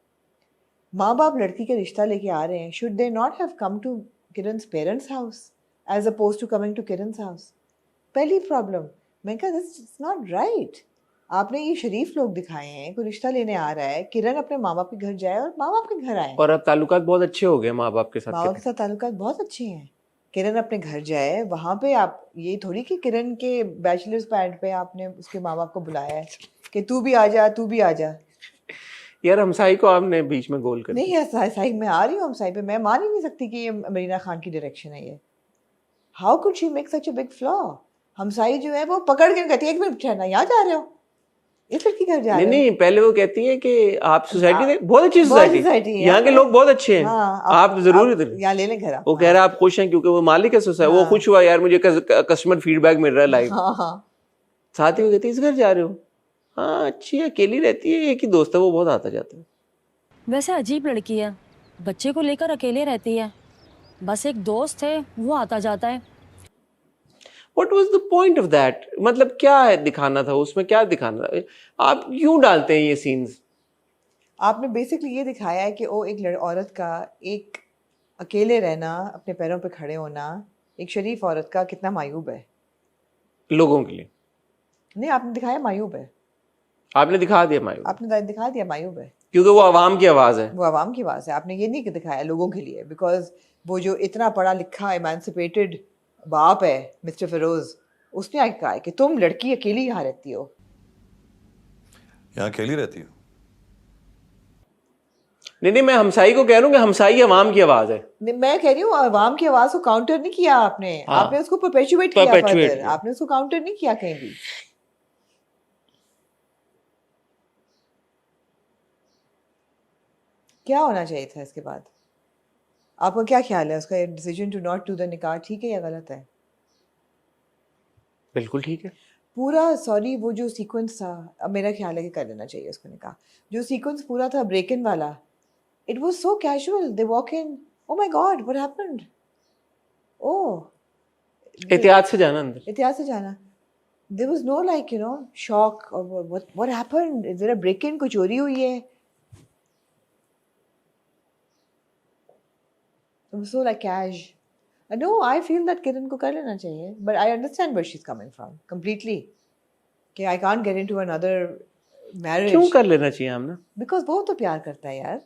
माँ बाप लड़की का रिश्ता लेके आ रहे हैं, should they not have come to Kiran's parents house as opposed to coming to Kiran's house? पहली प्रॉब्लम, मैं कहा दिस इज नॉट राइट। आपने ये शरीफ लोग दिखाए हैं, कोई रिश्ता लेने आ रहा है, किरण अपने माँ बाप के घर जाए और माँ बाप के घर आए। और अब ताल्लुकात बहुत अच्छे हो गए माँ बाप के साथ माँ बाप के साथ ताल्लुकात बहुत अच्छे हैं। किरण अपने घर जाए, वहाँ पे आप ये थोड़ी कि किरण के बैचलर्स पैड पे आपने उसके माँ बाप को बुलाया है कि तू भी आ जा, तू भी आ जा। यार हमसाई को आपने बीच में गोल कर नहीं है साई, मैं आ रही हूँ हमसाई पे, मैं मान ही नहीं सकती कि ये मरीना खान की डायरेक्शन है ये। How could she make such a big flaw? हमसाई जो है वो पकड़ के कहती है, एक मिनट ठहरना, यहाँ जा रहे हो, इस लड़की घर जा नहीं रहे हो? नहीं, पहले वो कहती है कि आप सोसाइटी देख, बहुत अच्छी बहुत सोसाइटी, society है। यहाँ के लोग बहुत अच्छे हैं, हाँ, आप जरूर इधर। यहाँ ले लें घर आप। वो कह रहा है आप खुश हैं क्योंकि वो मालिक है सोसाइटी, वो खुश हुआ यार मुझे कस्टमर फीडबैक मिल रहा है लाइव। हाँ हाँ, साथ ही वो कहती है इस घर जा रहे हो, हाँ अच्छी है, अकेली रहती है, एक ही दोस्त है, वो बहुत आता जाता है। वैसे अजीब लड़की है, बच्चे को लेकर अकेले रहती है, बस एक दोस्त है वो आता जाता है। What was the point of that? मतलब क्या है दिखाना था उसमें, क्या दिखाना था? आप क्यों डालते हैं ये सीन्स? आपने बेसिकली ये दिखाया है कि वो एक औरत का एक अकेले रहना, अपने पैरों पे खड़े होना, एक शरीफ औरत का कितना मायूब है लोगों के लिए नहीं, आपने दिखाया मायूब है, आपने दिखा दिया मायूब, आपने दिखा दिया मायूब है, क्योंकि वो आवाम की आवाज है। वो आवाम की आवाज़ है। आपने ये नहीं दिखाया लोगों के लिए, बिकॉज वो जो इतना पढ़ा लिखा एमांसिपेटेड बाप है मिस्टर फिरोज, उसने आगे कहा है कि तुम लड़की अकेली यहाँ रहती हो। यहाँ अकेली रहती हो? नहीं नहीं, मैं हमसाई को कह रहा हूँ कि हमसाई आवाम की आवाज है। नहीं, मैं कह रही हूँ आवाम की आवाज को काउंटर नहीं किया आपने, हाँ। आपने उसको परपेचुएट किया Perpetuate further, किया। आपने उसको काउंटर नहीं किया कहीं भी। क्या होना चाहिए था इसके बाद? आपका क्या ख्याल है, उसका decision to not do the निकाह ठीक है या गलत है? बिल्कुल ठीक है। पूरा सॉरी वो जो सीक्वेंस था, अब मेरा ख्याल है कि कर लेना चाहिए उसको निकाह। जो सीक्वेंस पूरा था ब्रेक इन वाला, it was so casual, they walk in, oh my god what happened, oh एहतियात से जाना अंदर। एहतियात से जाना। There was no like you know shock और what happened, is there a break in, कोई चोरी हुई है? It was so like cash. No, I feel that किरण को कर लेना चाहिए, but I understand where she's coming from completely. कि I can't get into another marriage. क्यों कर लेना चाहिए हमने? Because वो तो प्यार करता है यार।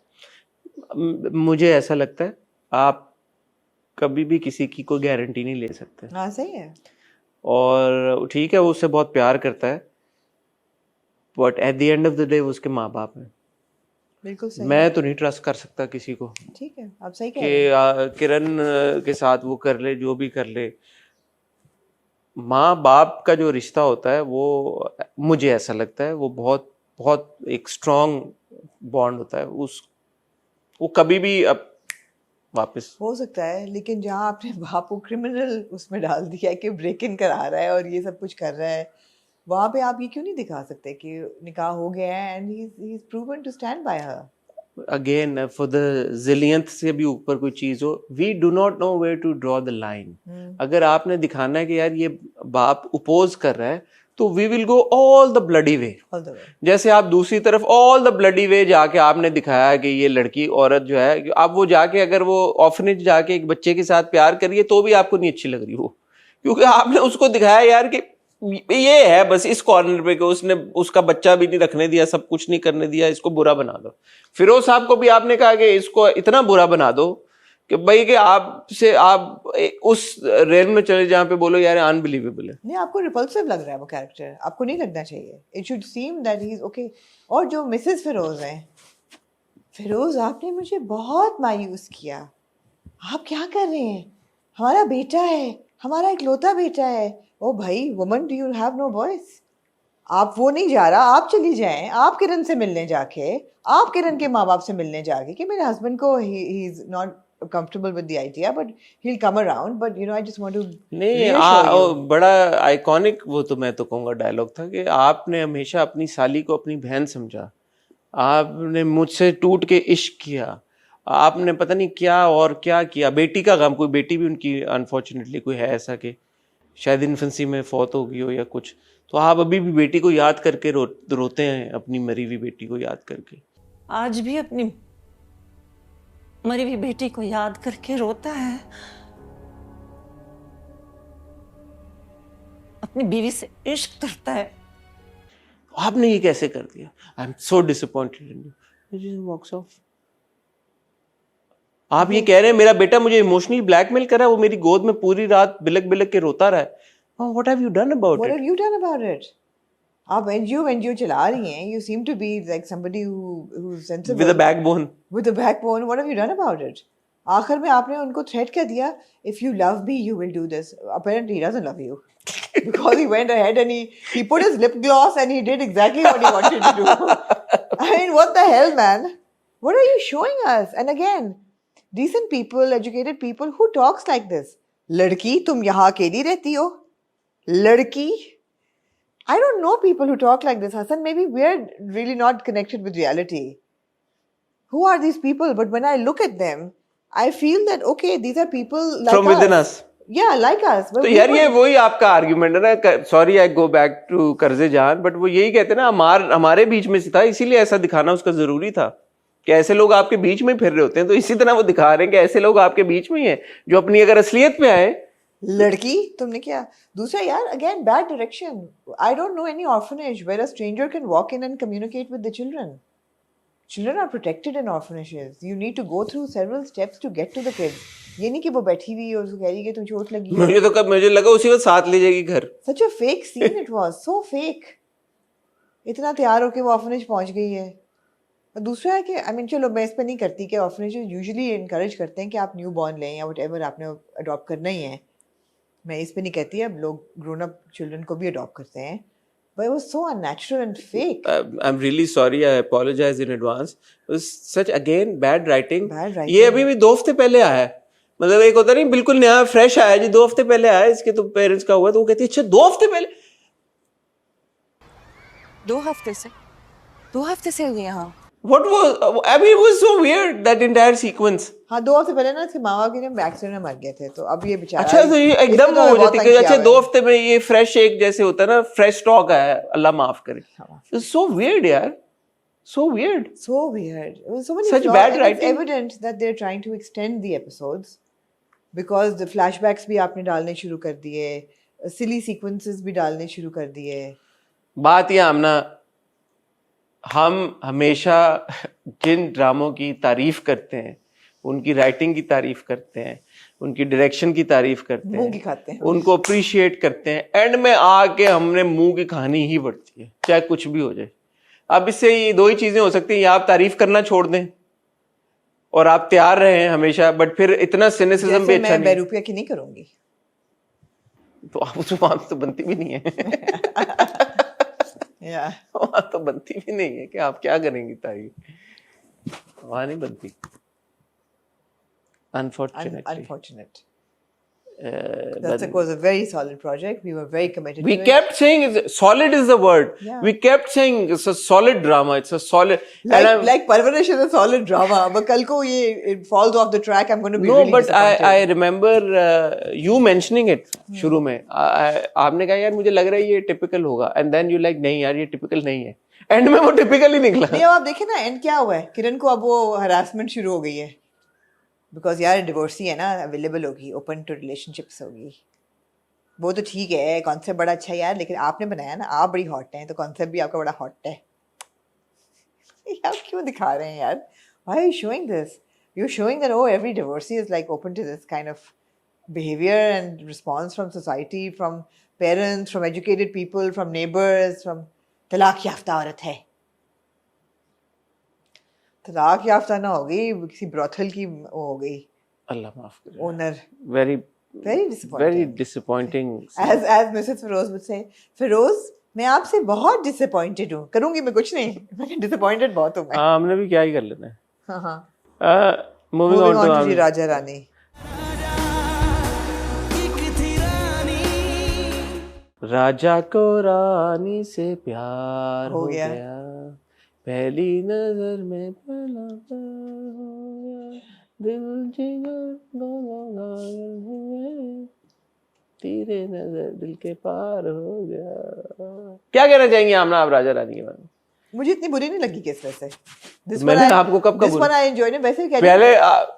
मुझे ऐसा लगता है आप कभी भी किसी की कोई गारंटी नहीं ले सकते, हाँ सही है। और ठीक है वो उससे बहुत प्यार करता है, but at the end of the day वो उसके माँ बाप हैं। बिल्कुल सही। मैं तो नहीं ट्रस्ट कर सकता किसी को ठीक है, आप सही कह रहे हैं। कि किरण के साथ वो कर ले जो भी कर ले। माँ बाप का जो रिश्ता होता है वो, मुझे ऐसा लगता है वो बहुत बहुत एक स्ट्रॉन्ग बॉन्ड होता है, उस वो कभी भी अब वापस हो सकता है, लेकिन जहाँ आपने बाप को क्रिमिनल उसमें डाल दिया है कि ब्रेक इन करा रहा है और ये सब कुछ कर रहा है, वहाँ पे आप ये क्यों नहीं दिखा सकते कि निकाह हो गया है and he is proven to stand by her? Again for the zillionth से भी ऊपर कोई चीज हो, we do not know where to draw the line. अगर आपने दिखाना है कि यार ये बाप अपोज कर रहा है तो we will go all the bloody way. All the way. जैसे आप दूसरी तरफ ऑल द ब्लडी वे जाके आपने दिखाया कि ये लड़की औरत जो है, आप वो जाके अगर वो ऑर्फनेज जाके एक बच्चे के साथ प्यार करिए तो भी आपको नहीं अच्छी लग रही वो, क्योंकि आपने उसको दिखाया यार कि ये है बस इस कॉर्नर पे कि उसने उसका बच्चा भी नहीं रखने दिया, सब कुछ नहीं करने दिया, इसको बुरा बना दो। फिरोज साहब को भी आपने कहा कि इसको इतना बुरा बना दो कि भाई कि आपसे आप उस रेल में चले जहाँ पे बोलो यार अनबिलीवेबल है। नहीं, आपको रिपल्सिव लग रहा है वो कैरेक्टर, आपको नहीं लगना चाहिए। It should seem that he is okay. और जो मिसेस फिरोज हैं, फिरोज आपने मुझे बहुत मायूस किया। आप क्या कर रहे हैं? हमारा बेटा है, हमारा इकलौता बेटा है। ओ भाई, woman do you have no voice? आप वो नहीं जा रहा, आप चली जाएं, आप किरण से मिलने जाके, आप किरण के माँ बाप से मिलने जाके कि मेरे हस्बैंड को he is not comfortable with the idea but he'll come around, but you know I just want to नहीं बड़ा आइकॉनिक वो तो मैं तो कहूँगा डायलॉग था कि आपने हमेशा अपनी साली को अपनी बहन समझा, आपने मुझसे टूट के इश्क किया, आपने पता नहीं क्या और क्या किया। बेटी का गम, कोई बेटी भी उनकी अनफॉर्चुनेटली कोई है ऐसा कि शायद इन्फेंसी में फौत हो गई हो या कुछ, तो आप अभी भी बेटी को याद करके रोते हैं, अपनी मरी हुई बेटी को याद करके। आज भी अपनी मरी हुई बेटी को याद करके रोता है, अपनी बीवी से इश्क करता है। आपने ये कैसे कर दिया? I am so disappointed in you. Walks off. आप ये कह रहे हैं मेरा बेटा मुझे इमोशनली ब्लैकमेल कर रहा है, वो मेरी गोद में पूरी रात बिलक बिलक के रोता रहा है। What have you done about What it? have you done about it? आप एनजीओ चला रही हैं. You seem to be like somebody who's sensible. With a backbone. With a backbone. What have you done about it? आखिर में आपने उनको threat कर दिया, if you love me, you will do this. Apparently, he doesn't love you. Because he went ahead and he put his lip gloss and he did exactly what he wanted to do. I mean, what the hell, man? What are you showing us? And again, decent people, educated people, who talks like this? लड़की तुम यहाँ अकेली रहती हो? लड़की? I don't know people who talk like this, Hassan. Maybe we're really not connected with reality. Who are these people? But when I look at them, I feel that, okay, these are people like From within us. Yeah, like us. But तो we यार ये don't- वही आपका argument है ना, sorry I go back to Qarze Jaan, but वो यही कहते हैं ना हमारे बीच में था, इसीलिए ऐसा दिखाना उसका जरूरी था कि ऐसे लोग आपके बीच में फिर रहे होते हैं। तो इसी तरह वो दिखा रहे हैं कि ऐसे लोग आपके बीच में ही हैं जो अपनी अगर असलियत पे आए। लड़की तुमने क्या? दूसरा यार, again, bad direction. I don't know any orphanage where a stranger can walk in and communicate with the children. Children are protected in orphanages. You need to go through several steps to get to the kids. ये नहीं कि वो बैठी हुई और उसको कह रही है कि तुम चोट लगी है. मुझे लगा उसी वक्त साथ ले जाएगी घर। Such a fake scene it was. So fake. इतना तैयार होके वो orphanage पहुंच गई है. और दूसरा है कि I mean, चलो मैं इस पे नहीं करती कि orphanages usually encourage करते हैं कि आप न्यू बॉर्न लें या whatever आपने अडॉप्ट करना ही है. मैं इस पे नहीं कहती, अब लोग grown up children को भी अडॉप्ट करते हैं. But it was so unnatural and fake. I'm really sorry. I apologize in advance. It was such again bad writing. Bad writing. ये अभी भी 2 हफ्ते पहले आया है। मतलब एक होता नहीं बिल्कुल नया फ्रेश आया जी, 2 हफ्ते पहले आया, इसके तो पेरेंट्स का हुआ, तो वो कहती है अच्छा 2 हफ्ते पहले। 2 हफ्ते से हुई यहाँ। What was? I mean, it was so weird that entire sequence. हाँ, 2 हफ्ते पहले ना इसके माँ बाप के एक्सीडेंट में मर गए थे, तो अब ये बेचारा अच्छा तो ये एकदम इसको तो वो हो बहुत जाती तंग है कि किया अच्छा हुआ 2 है। हफ्ते में ये फ्रेश एक जैसे होता है ना, फ्रेश स्टॉक आया, अल्लाह माफ करे। It's so weird यार, so weird. So weird. It was so many Such flaws, bad and it's writing. evident that they're trying to extend the episodes because the flashbacks भी आपने डालने शुरू कर दिए, silly sequences भी डालने शुरू कर दिए. बात ये आमना, हम हमेशा जिन ड्रामों की तारीफ करते हैं, उनकी राइटिंग की तारीफ करते हैं, उनकी डायरेक्शन की तारीफ करते मुंह की हैं, खाते हैं। उनको अप्रिशिएट करते हैं, एंड में आके हमने मुंह की कहानी ही बढ़ती है, चाहे कुछ भी हो जाए। अब इससे ये 2 ही चीजें हो सकती हैं, या आप तारीफ करना छोड़ दें और आप तैयार रहे हमेशा, बट फिर इतना सिनेसिज्म भी जैसे अच्छा मैं नहीं। बेरुपिया की नहीं करूंगी। तो आप उस वहां तो बनती भी नहीं है। Yeah. वहां तो बनती भी नहीं है कि आप क्या करेंगी तारीफ, वहां नहीं बनती, unfortunately. Unfortunate. That's was a very solid project. We were very committed We to kept saying solid is the word. Yeah. We kept saying it's a solid drama. It's a solid. it. Like Parvarish is a solid drama, but कल को ये it falls off the track. I'm going to be No, really but disappointed. I remember you mentioning it शुरू में। आपने कहा यार मुझे लग रहा है ये टिपिकल होगा, and then you like नहीं यार ये टिपिकल नहीं है, एंड में वो टिपिकल ही निकला। नहीं, अब आप देखें ना एंड क्या हुआ है, किरण को अब वो हरासमेंट शुरू हो गई है बिकॉज यार डिवोर्सी है ना, अवेलेबल होगी, ओपन टू रिलेशनशिप्स होगी। वो तो ठीक है, कॉन्सेप्ट बड़ा अच्छा है यार, लेकिन आपने बनाया ना, आप बड़ी हॉट हैं, तो कॉन्सेप्ट भी आपका बड़ा हॉट है। आप क्यों दिखा रहे हैं यार? Why are you showing this? You are showing that oh every divorcee is like open to this kind of behavior and response from society, from parents, from educated people, from neighbors, from तलाक याफ्ता औरत है। तलाक याफ्ता ना हो गई, किसी ब्रोथल की वो हो गई अल्लाह माफ करे। Owner. Very Very disappointing. disappointing. As Mrs. Feroz would say, Feroz, मैं आपसे बहुत disappointed हूँ। करूँगी मैं कुछ नहीं, मैं disappointed बहुत हूँ मैं। हाँ, हमने भी क्या ही कर लेना है। हाँ हाँ। Moving on to जी राजा रानी। राजा को रानी से प्यार हो हो गया। गया, पहली नजर में पहला प्यार हो गया, दिल जिगर दोनों घायल हुए, तेरे नजर दिल के पार हो गया। क्या कहना चाहेंगे आमना आप राजा रानी के बारे में? मुझे इतनी बुरी नहीं लगी किस वजह से मैंने आपको कब this one I enjoyed it वैसे क्या पहले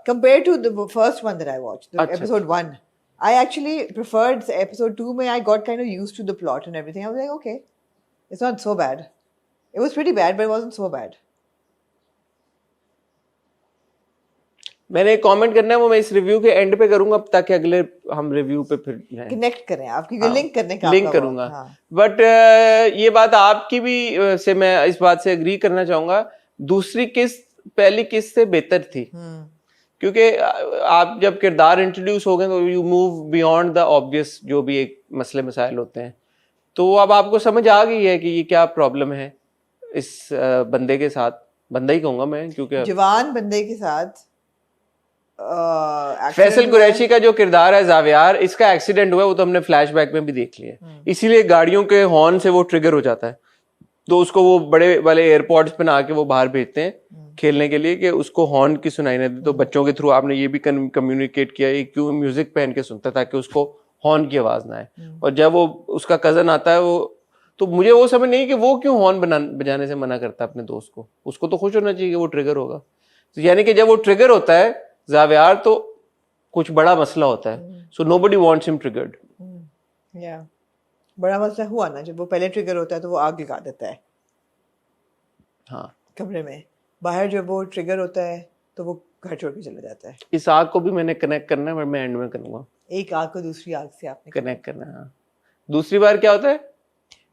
compared to the first one that I watched, the अच्छा। episode 1, I actually preferred episode 2 where I got kind of used to the plot and everything. I was like, okay, it's not so bad. It was pretty bad, but it wasn't so bad. मैंने एक comment करना है वो मैं इस review के and पे करूंगा ताकि अगले हम रिव्यू पे फिर जाएं। Connect करें आपकी हाँ, लिंक करने का लिंक आपका वो, करूंगा हाँ। बट ये बात आपकी भी से मैं इस बात से एग्री करना चाहूंगा। दूसरी किस्त पहली किस्त से बेहतर थी क्योंकि आप जब किरदार इंट्रोड्यूस हो गए तो you move beyond the obvious जो भी एक मसले मसाइल होते हैं, तो अब आपको समझ आ गई है कि ये क्या प्रॉब्लम है इस बंदे के साथ, बंदा ही कहूंगा मैं क्योंकि जवान बंदे के साथ फैसल कुरैशी का जो किरदार है जावियार, इसका एक्सीडेंट हुआ है वो तो हमने फ्लैशबैक में भी देख लिया, इसीलिए गाड़ियों के हॉर्न से वो ट्रिगर हो जाता है, तो उसको वो बड़े वाले एयरपोर्ट्स पे ना के वो बाहर भेजते हैं खेलने के लिए कि उसको हॉर्न की सुनाई ना दे। तो बच्चों के थ्रू आपने ये भी कम्युनिकेट किया है क्यों म्यूजिक पहन के सुनता है ताकि उसको हॉर्न की आवाज ना आए। और जब वो उसका कजन आता है वो, तो मुझे वो समझ नहीं कि वो क्यों हॉर्न बजाने से मना करता है अपने दोस्त को, उसको तो खुश होना चाहिए कि वो ट्रिगर होगा। तो यानी कि जब वो ट्रिगर होता है जावियार तो कुछ बड़ा मसला होता है, so nobody wants him triggered. या बड़ा मसला हुआ ना जब वो पहले ट्रिगर होता है तो वो आग लगा देता है हाँ कमरे में, बाहर जब वो ट्रिगर होता है तो वो घर छोड़ के चला जाता है। इस आग को भी मैंने कनेक्ट करना है पर मैं एंड में करूंगा। एक आग को दूसरी आग से आपने कनेक्ट करना है। हाँ। दूसरी बार क्या होता है?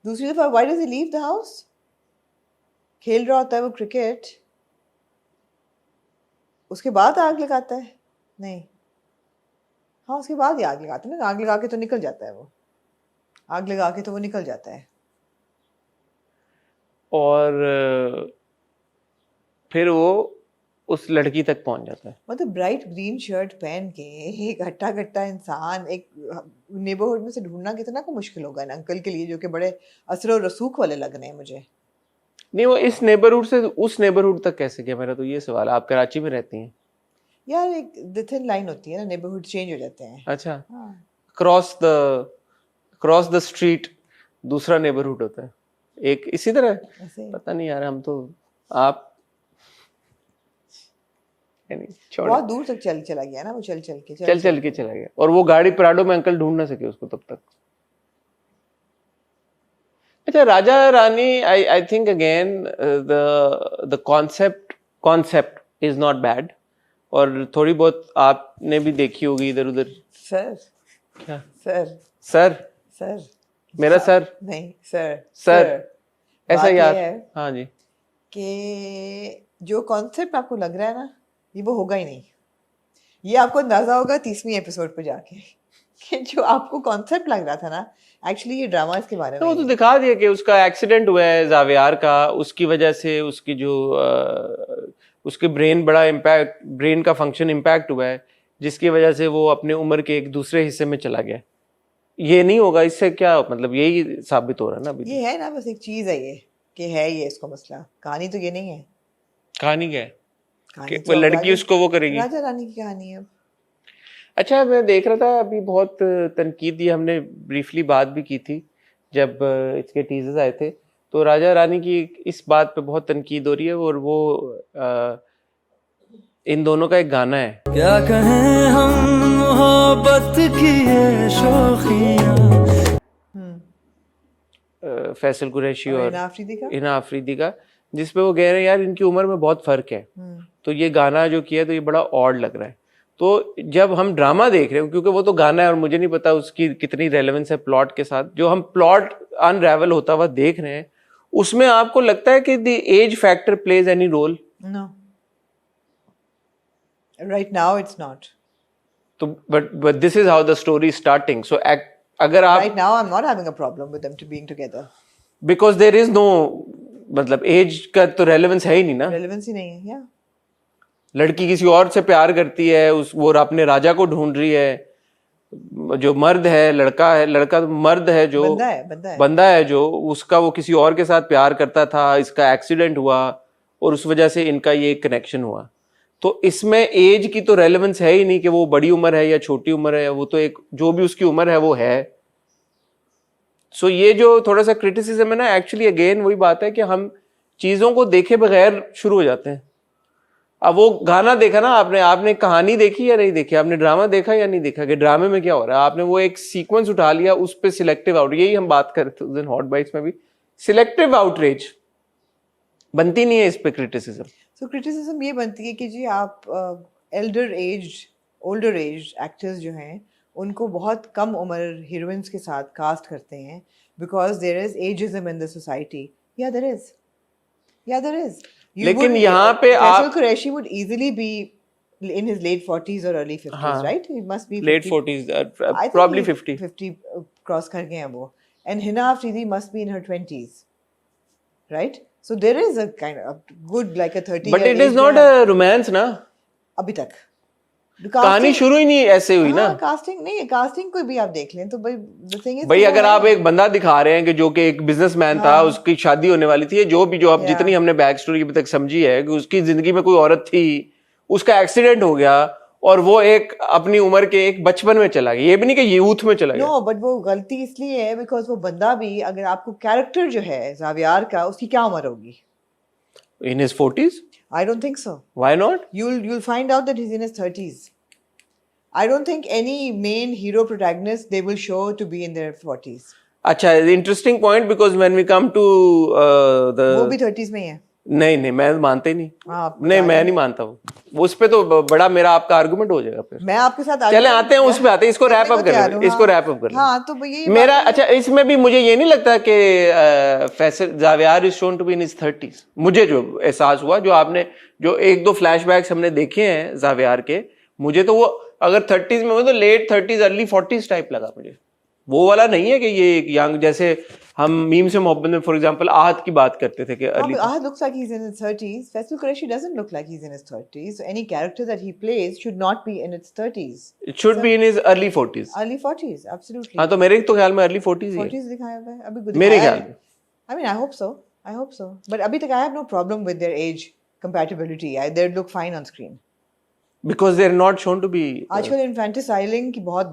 दूसरी दफा why does he leave the house? खेल रहा होता है वो क्रिकेट, उसके बाद आग लगाता है? नहीं, हाँ उसके बाद ही आग लगाता है ना, आग लगा के तो निकल जाता है वो, आग लगा के तो वो निकल जाता है। और फिर वो उस लड़की तक पहुंच जाता है। मतलब ब्राइट ग्रीन शर्ट पहन के एक हट्टा कट्टा इंसान एक नेबरहुड में से ढूंढना कितना को मुश्किल होगा इन अंकल के लिए जो कि बड़े असर और रसूख वाले लग रहे हैं मुझे। नहीं वो इस नेबरहुड से उस नेबरहुड तक कैसे गया, मेरा तो ये सवाल है। आप कराची में रहती हैं? यार एक थिन लाइन होती है ना, नेबरहुड चेंज हो जाते हैं। अच्छा, हाँ। क्रॉस द स्ट्रीट दूसरा नेबरहुड होता है एक, इसी तरह ऐसे पता नहीं यार, हम तो आप बहुत दूर तक चला गया ना वो, चल के चला गया और वो गाड़ी प्राडो में अंकल ढूंढ ना सके उसको तब तक। अच्छा, Raja Rani, I think again the concept is not bad और थोड़ी बहुत आपने भी देखी होगी इधर उधर। सर क्या सर मेरा सर नहीं सर ऐसा बात यार ये है हाँ जी कि जो कॉन्सेप्ट आपको लग रहा है ना ये वो होगा ही नहीं। ये आपको अंदाजा होगा 30वीं एपिसोड पे जाके कि जो आपको कॉन्सेप्ट लग रहा था ना एक्चुअली ये ड्रामा इसके बारे में तो वो तो नहीं। दिखा दिया कि उसका एक्सीडेंट हुआ है जावियार का, उसकी वजह से उसकी जो उसके ब्रेन का फंक्शन इम्पैक्ट हुआ है जिसकी वजह से वो अपने उम्र के एक दूसरे हिस्से में चला गया। ये नहीं होगा, इससे क्या मतलब यही साबित हो रहा है ना अभी। ये है ना बस एक चीज है ये कि है ये इसको मसला, कहानी तो ये नहीं है। कहानी क्या है कहानी कि तो वो लड़की राजा- उसको वो करेगी। राजा रानी की कहानी है। अच्छा, मैं देख रहा था अभी बहुत तनकीद, ये हमने ब्रीफली बात भी की थी जब इसके टीजर्स आए थे, तो राजा रानी की इस बात पे बहुत तनकीद हो रही है और वो इन दोनों का एक गाना है। क्या कहें हम मोहब्बत की ये शौखियां। फैसल कुरैशी और हिना अफरीदी का हिना अफरीदी का, जिसपे वो कह रहे हैं यार इनकी उम्र में बहुत फर्क है, तो ये गाना जो किया तो ये बड़ा ऑड लग रहा है। तो जब हम ड्रामा देख रहे हो, क्योंकि वो तो गाना है और मुझे नहीं पता उसकी कितनी रेलेवेंस है प्लॉट के साथ, जो हम प्लॉट अनरेवल होता हुआ देख रहे हैं उसमें आपको लगता है कि the age factor plays any role? No, right now it's not. तो but this is how the story starting, so अगर आप right now I am not having a problem with them to being together because there is no, मतलब age का तो relevance है ही नहीं ना। Relevance ही नहीं है। या लड़की किसी और से प्यार करती है, वो अपने राजा को ढूंढ रही है, जो मर्द है लड़का तो मर्द है, जो बंदा है जो उसका वो किसी और के साथ प्यार करता था, इसका एक्सीडेंट हुआ और उस वजह से इनका ये कनेक्शन हुआ। तो इसमें एज की तो रेलेवेंस है ही नहीं कि वो बड़ी उम्र है या छोटी उम्र है, वो तो एक जो भी उसकी उम्र है वो है। सो ये जो थोड़ा सा क्रिटिसिज्म है ना, एक्चुअली अगेन वही बात है कि हम चीजों को देखे बगैर शुरू हो जाते हैं। अब वो गाना देखा ना आपने कहानी देखी या नहीं देखी, आपने ड्रामा देखा या नहीं देखा कि ड्रामे में क्या हो रहा है, आपने वो एक सीक्वेंस उठा लिया, उस पर सिलेक्टिव आउट, यही हम बात कर रहे थे उस दिन हॉट बाइट्स में भी, सिलेक्टिव आउटरीच बनती नहीं है इस पे क्रिटिसिज्म। सो क्रिटिसिज्म ये बनती है कि जी आप ओल्डर एज एक्टर्स जो हैं उनको बहुत कम उम्र हीरोइंस के साथ कास्ट करते हैं because there is ageism in the society. या देयर इज लेकिन यहाँ पे आप Qureshi would easily be in his late 40s or early 50s, हाँ, right? He must be late 40s, probably 50 cross कर गए हैं वो। And Hina Afridi must be in her 20s, right? So there is a kind of good like a 30 but it is not a romance ना अभी तक कहानी शुरू ही नहीं ऐसे हुई ना। कास्टिंग नहीं, कास्टिंग कोई भी आप देख लें तो भाई the thing is भाई अगर आप एक बंदा दिखा रहे हैं कि जो कि एक बिजनेसमैन था, उसकी शादी होने वाली थी, जो अब जितनी हमने बैक स्टोरी अभी तक समझी है कि उसकी जिंदगी में कोई औरत थी, उसका एक्सीडेंट हो गया और वो एक अपनी उम्र के एक बचपन में चला गया, ये भी नहीं कि यूथ में चला गया। नो बट वो गलती इसलिए है बिकॉज वो बंदा भी, अगर आपको कैरेक्टर जो है जावियार का, उसकी क्या उम्र होगी? In his 40s? I don't think so. Why not? You'll find out that he's in his 30s. I don't think any main hero protagonist they will show to be in their 40s. अच्छा, interesting point because when we come to the वो भी 30s में ही है। नहीं मैं मानते ही नहीं। नहीं मैं नहीं मानता वो उस पे तो बड़ा मेरा आपका आर्गुमेंट हो जाएगा फिर। मैं आपके साथ चले आते हैं उस पे आते हैं, इसको रैप अप कर इसको रैप अप कर हाँ तो ये मेरा अच्छा इसमें भी मुझे ये नहीं लगता कि Faysal Zaviyar is shown to be in his 30s। मुझे जो एहसास हुआ, जो आपने जो एक दो फ्लैशबैक्स हमने देखे हैं जावियार के, मुझे तो वो अगर 30s में हो तो late 30s early 40s type लगा मुझे। वो वाला नहीं है कि ये एक यंग, जैसे हम मीम से मोहब्बत में फॉर एग्जांपल आहत की बात करते थे कि early Ahad looks like he's in his 30s. Faisal Qureshi doesn't look like he's in his 30s. So any character that he plays should not be in its 30s. It should be in his early 40s. Early 40s, absolutely. हाँ तो मेरे तो ख्याल में early 40s ही है। 40s दिखाया हुआ है अभी कुछ मेरे दिखाया ख्याल है। में। I mean, I hope so. But अभी तक I have no problem with their age compatibility. They look fine on screen. Because they're not shown to be आजकल infanticizing की बहुत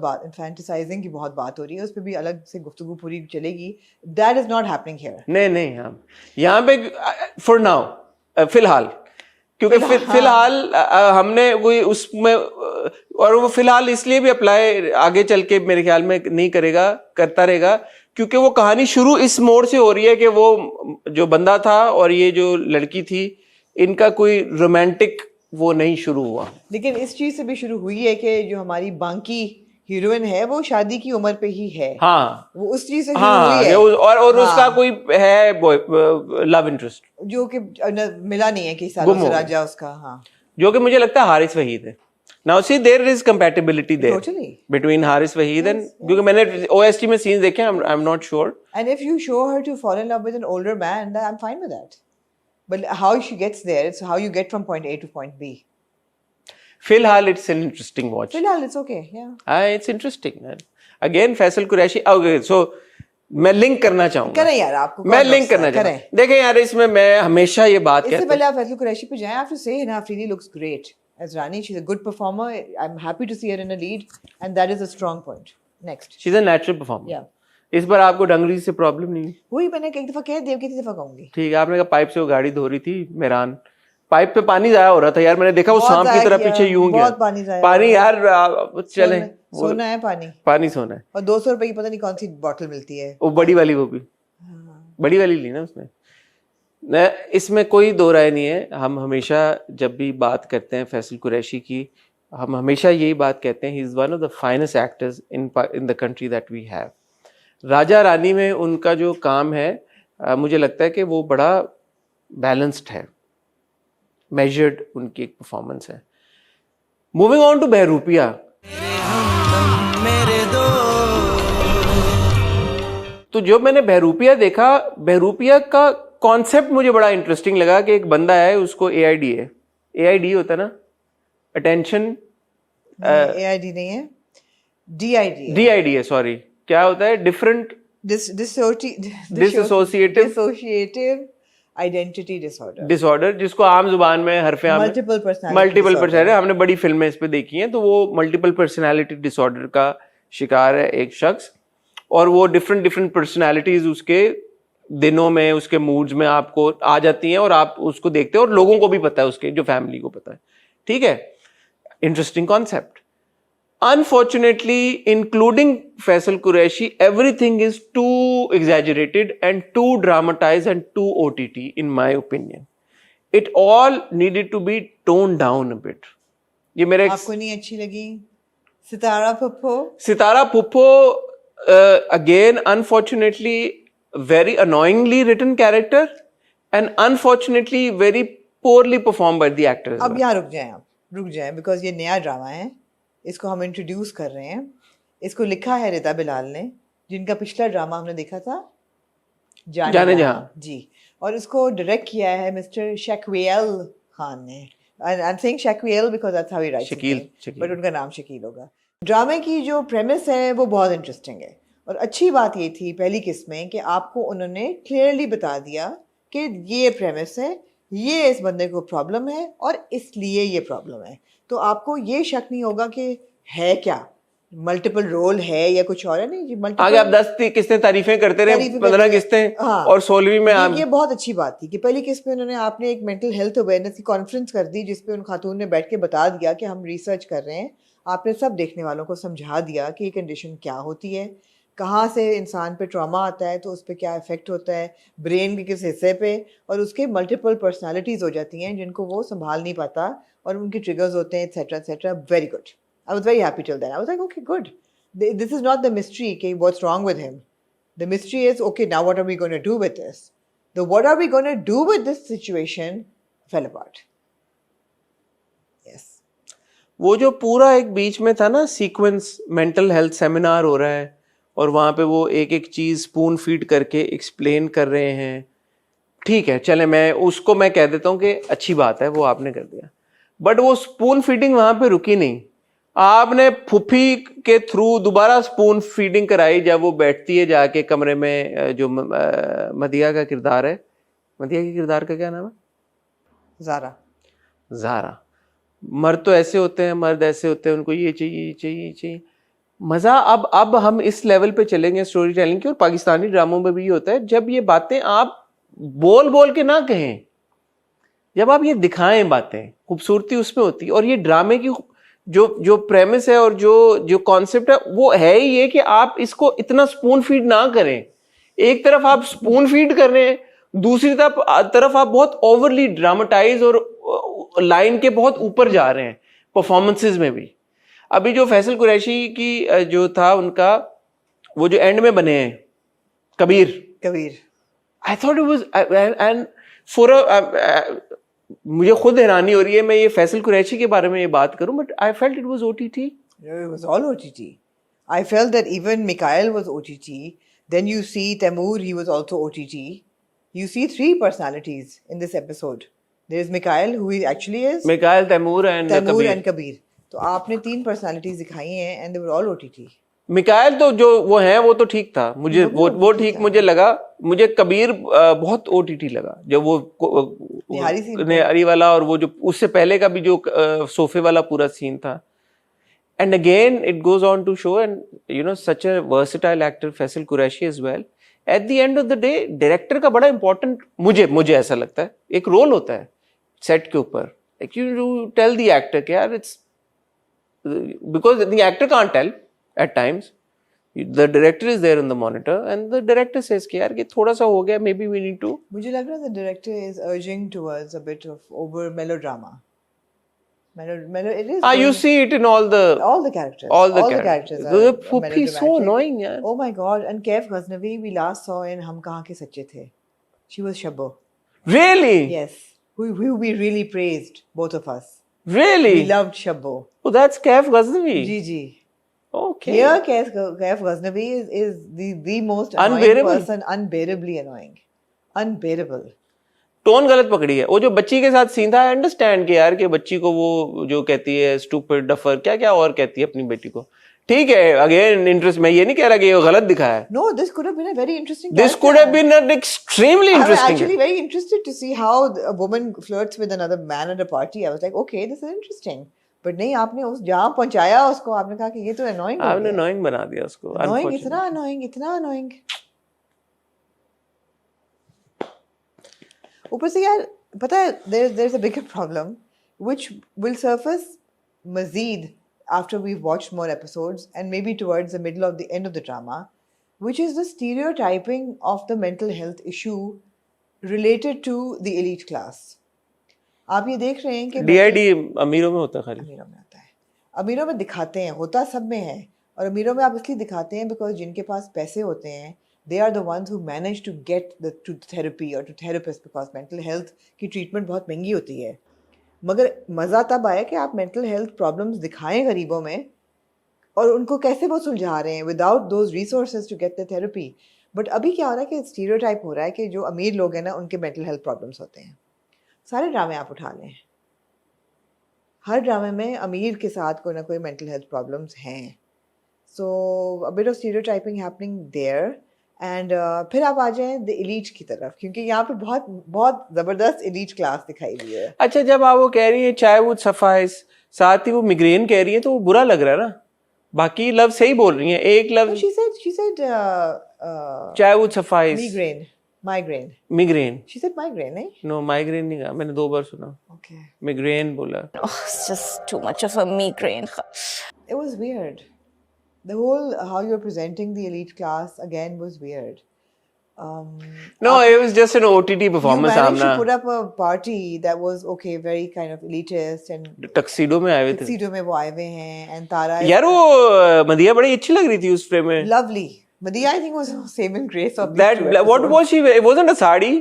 बात हो रही है, उस पे भी अलग से गुफ्तगू पूरी चलेगी। That is not happening here. नहीं हाँ यहाँ पे फॉर नाउ फिलहाल, क्योंकि फिलहाल हमने कोई उसमें, और वो फिलहाल इसलिए भी अप्लाई आगे चल के मेरे ख्याल में नहीं करेगा, करता रहेगा, क्योंकि वो कहानी शुरू इस मोड़ से हो रही है कि वो जो बंदा था और ये जो लड़की थी, इनका कोई रोमांटिक वो नहीं शुरू हुआ। लेकिन इस चीज से भी शुरू हुई है कि जो हमारी बाकी हीरोइन है वो शादी की उम्र पे ही है। हाँ वो उस चीज से शुरू हाँ, हुई है। और हाँ, उसका कोई है लव इंटरेस्ट जो कि मिला नहीं है कई सालों से राजा उसका। हाँ, जो कि मुझे लगता है हारिस वहीद है। Now see there is compatibility there Totally. between Haris Waheed and क्योंकि मैंने OST में scenes देखे हैं, I'm not sure. And if you show her to fall in love with an older man, then I'm fine with that. But how she gets there, it's how you get from point A to point B. फिलहाल it's an interesting watch. फिलहाल it's okay, yeah. It's interesting. Again Faisal Qureshi. Okay, so मैं link करना चाहूँगा। करें यार, आपको मैं link करना चाहूँगा। देखें यार, इसमें मैं हमेशा ये बात कहता हूँ। इससे पहले आप फैसल कुरैशी पे जाएं, I have to say Hina Afridi looks great as Rani. She's a good performer. I'm happy to see her in a lead, and that is a strong point. Next. She's a natural performer. Yeah. इस बार आपको dungaree से problem नहीं? वही मैंने एक दफा कह दिया, कितनी दफा कहूंगी। ठीक है, आपने कहा पाइप से वो गाड़ी धो रही थी मेरान, पाइप पे पानी जाया हो रहा था यार, मैंने देखा वो सांप की तरह पीछे यूं गया। बहुत पानी यार चले, सोना है पानी सोना है। और 200 रुपए की पता नहीं कौन सी बोतल मिलती है, वो बड़ी वाली, वो भी बड़ी वाली ली ना उसने। इसमें कोई दो राय नहीं है। हम हमेशा जब भी बात करते हैं फैसल कुरैशी की, हम हमेशा यही बात कहते हैं, he is one of the finest actors in the country that we have. Raja Rani में उनका जो काम है, मुझे लगता है कि वो बड़ा बैलेंस्ड है, मेजर्ड उनकी एक परफॉर्मेंस है। Moving on to Bahrupiya. तो जब मैंने बहरूपिया देखा, बहरूपिया का कॉन्सेप्ट मुझे बड़ा इंटरेस्टिंग लगा कि एक बंदा है, उसको AID होता है ना, अटेंशन, AID नहीं है, DID है, सॉरी, क्या होता है? डिफरेंट डिसोसिएटिव आइडेंटिटी डिसऑर्डर, जिसको आम जुबान में हरफे मल्टीपल पर्सनालिटी, हमने बड़ी फिल्में इस पे देखी हैं। तो वो मल्टीपल पर्सनालिटी डिसऑर्डर का शिकार है एक शख्स, और वो डिफरेंट पर्सनालिटीज उसके दिनों में, उसके मूड्स में आपको आ जाती हैं और आप उसको देखते हो और लोगों को भी पता है, उसके जो फैमिली को पता है, ठीक है। Interesting concept. Unfortunately, including Faisal Qureshi, everything is too exaggerated and too dramatized and too OTT, in my opinion. It all needed to be toned down a bit. ये मेरा आपको नहीं अच्छी लगी सितारा पप्पो? सितारा पुप्पो, again, unfortunately, very annoyingly written character and unfortunately very poorly performed by the actor as अब well. यहाँ रुक जाएं बिकॉज ये नया ड्रामा है, इसको हम इंट्रोड्यूस कर रहे हैं। इसको लिखा है रिता बिलाल ने, जिनका पिछला ड्रामा हमने देखा था जाने जहां जी, और इसको डायरेक्ट किया है मिस्टर शकील खान ने। I am saying Shakeel because that's how he rights Shakeel, but उनका नाम शकील होगा। ड्रामे की जो प्रेमिस है वो बहुत इंटरेस्टिंग है, और अच्छी बात ये थी पहली किस्त में कि आपको उन्होंने क्लियरली बता दिया कि ये प्रेमिस है, ये इस बंदे को प्रॉब्लम है और इसलिए ये प्रॉब्लम है। तो आपको ये शक नहीं होगा कि है क्या, मल्टीपल रोल है या कुछ और है। नहीं जी, आगे आप 10 किस्तें तारीफें करते रहे, 15 किस्तें, हाँ, और 16वीं में आप ये बहुत अच्छी बात थी कि पहली किस्त में उन्होंने आपने एक मेंटल हेल्थ अवेयरनेस की कॉन्फ्रेंस कर दी, जिसपे उन खातून ने बैठ के बता दिया कि हम रिसर्च कर रहे हैं। आपने सब देखने वालों को समझा दिया कि ये कंडीशन क्या होती है, कहाँ से इंसान पे ट्रॉमा आता है तो उस पर क्या इफेक्ट होता है, ब्रेन के किस हिस्से पे, और उसके मल्टीपल पर्सनालिटीज़ हो जाती हैं जिनको वो संभाल नहीं पाता और उनके ट्रिगर्स होते हैं, et cetera et cetera. Very good, I was very happy till then. I was like okay good, this is not the mystery कि what's wrong with him. The mystery is okay now what are we gonna do with this, the what are we gonna do with this situation fell apart. Yes, वो जो पूरा एक बीच में था ना sequence, mental health seminar हो रहा है और वहाँ पे वो एक एक चीज़ स्पून फीड करके एक्सप्लेन कर रहे हैं, ठीक है, चले मैं उसको मैं कह देता हूँ कि अच्छी बात है, वो आपने कर दिया। बट वो स्पून फीडिंग वहाँ पे रुकी नहीं, आपने फुफी के थ्रू दोबारा स्पून फीडिंग कराई जब वो बैठती है जाके कमरे में, जो मदिया का किरदार है, मदिया के किरदार का क्या नाम है? ज़ारा। मर्द तो ऐसे होते हैं, मर्द ऐसे होते हैं, उनको ये चाहिए, ये चाहिए, ये चाहिए। मज़ा अब हम इस लेवल पे चलेंगे स्टोरी टेलिंग की, और पाकिस्तानी ड्रामों में भी ये होता है जब ये बातें आप बोल बोल के ना कहें, जब आप ये दिखाएं बातें, खूबसूरती उसमें होती है। और ये ड्रामे की जो प्रेमिस है और जो कॉन्सेप्ट है वो है ही ये कि आप इसको इतना स्पून फीड ना करें। एक तरफ आप स्पून फीड कर रहे हैं, दूसरी तरफ आप बहुत ओवरली ड्रामेटाइज और लाइन के बहुत ऊपर जा रहे हैं परफॉर्मेंसेज में भी। अभी जो फैसल कुरैशी की जो था उनका, वो जो एंड में बने हैं Kabir, I thought it was, and for मुझे खुद हैरानी हो रही है मैं ये फैसल कुरैशी के बारे में ये बात करूं, but I felt it was OTT. It was all OTT. I felt that even Mikhail was OTT. Then you see Taimur, he was also OTT. You see 3 personalities in this episode. There is Mikhail, who he actually is. Mikhail, Taimur and Kabir. तो आपने 3 personalities दिखाई हैं and they were all OTT. Mikail तो जो वो है वो तो ठीक था, मुझे वो ठीक मुझे लगा। मुझे कबीर बहुत ओटीटी लगा, जब वो निहारी वाला और वो जो उससे पहले का भी जो सोफे वाला पूरा सीन था। And again it goes on to show, and you know such a versatile actor Faysal Quraishi as well. At the end of the day director का बड़ा इंपॉर्टेंट मुझे ऐसा लगता है एक रोल होता है सेट के ऊपर। Like you tell the actor कि यार it's because the actor can't tell at times, the director is there on the monitor and the director says कि यार ये थोड़ा सा हो गया, maybe we need to। मुझे लग रहा है the director is urging towards a bit of over melodrama. It is. You see it in all the characters. All the characters. The Puppy is so annoying, yaar. Oh my god! And Kaif Ghaznavi we last saw in हम कहाँ के सच्चे थे. She was Shabbo. Really? Yes. Who we really praised, both of us. Really? We loved Shabbo. Oh, that's Kaif Ghaznavi. जी. Okay. Here, Kaif Ghaznavi is the most annoying person, unbearably annoying, unbearable. Tone गलत पकड़ी है। वो जो बच्ची के साथ scene था, आई अंडरस्टैंड कि यार कि बच्ची को वो जो कहती है स्टूपिड, डफर, क्या और कहती है अपनी बेटी को, ठीक है। अगेन इंटरेस्ट, मैं ये नहीं कह रहा कि ये गलत दिखाया है। No, this could have been a very interesting. This could have been an extremely interesting. I'm actually very interested to see how a woman flirts with another man at a party. I was like, okay, this is interesting. But नहीं, आपने उस जहाँ पहुंचाया उसको, आपने कहा कि ये तो annoying हो गया। आपने annoying बना दिया उसको। Annoying, इतना annoying। ऊपर से यार पता है there's a bigger problem which will surface mazid after we've watched more episodes and maybe towards the middle of the end of the drama, which is the stereotyping of the mental health issue related to the elite class. आप ये देख रहे हैं कि DID अमीरों में होता है खाली, अमीरों में होता है, अमीरों में दिखाते हैं, होता सब में है, और अमीरों में आप इसलिए दिखाते हैं बिकॉज जिनके पास पैसे होते हैं they are the ones who manage to get to therapy or to therapist because mental health की treatment बहुत महंगी होती है. मगर मज़ा तब आया कि आप mental health problems दिखाएं गरीबों में और उनको कैसे वो सुलझा रहे हैं without those resources to get the therapy. But अभी क्या हो रहा है कि स्टीरियोटाइप हो रहा है कि जो अमीर लोग हैं ना उनके mental health problems होते हैं. सारे ड्रामे आप उठा लें, हर ड्रामे में अमीर के साथ कोई ना कोई mental health problems हैं. So a bit of stereotyping happening there. And फिर आप आ जाएं द एलीट की तरफ, क्योंकि यहाँ पे बहुत बहुत ज़बरदस्त एलीट क्लास दिखाई दी है. अच्छा, जब आप वो कह रही है चाहे वो सफाइस, साथ ही वो मिग्रेन कह रही है, तो वो बुरा लग रहा है ना. बाकी लफ्ज सही बोल रही हैं, एक लफ्ज she said चाहे वो suffice, migraine she said migraine, नहीं? नो माइग्रेन नहीं कहा मैंने, 2 बार सुना. Okay. मिग्रेन बोला. Oh, it's just too much of a migraine. It was weird. The whole how you're presenting the elite class again was weird. No, it was just an OTT performance. You managed to Aamna put up a party that was okay, very kind of elitist and tuxedo में आए हुए थे. tuxedo में वो आए हुए हैं and Tara is यार वो मदिया बड़ी अच्छी लग रही थी उस फ्रेम में. lovely. Madhya I think was same in grace of That these two what episodes. was she? It wasn't a sari.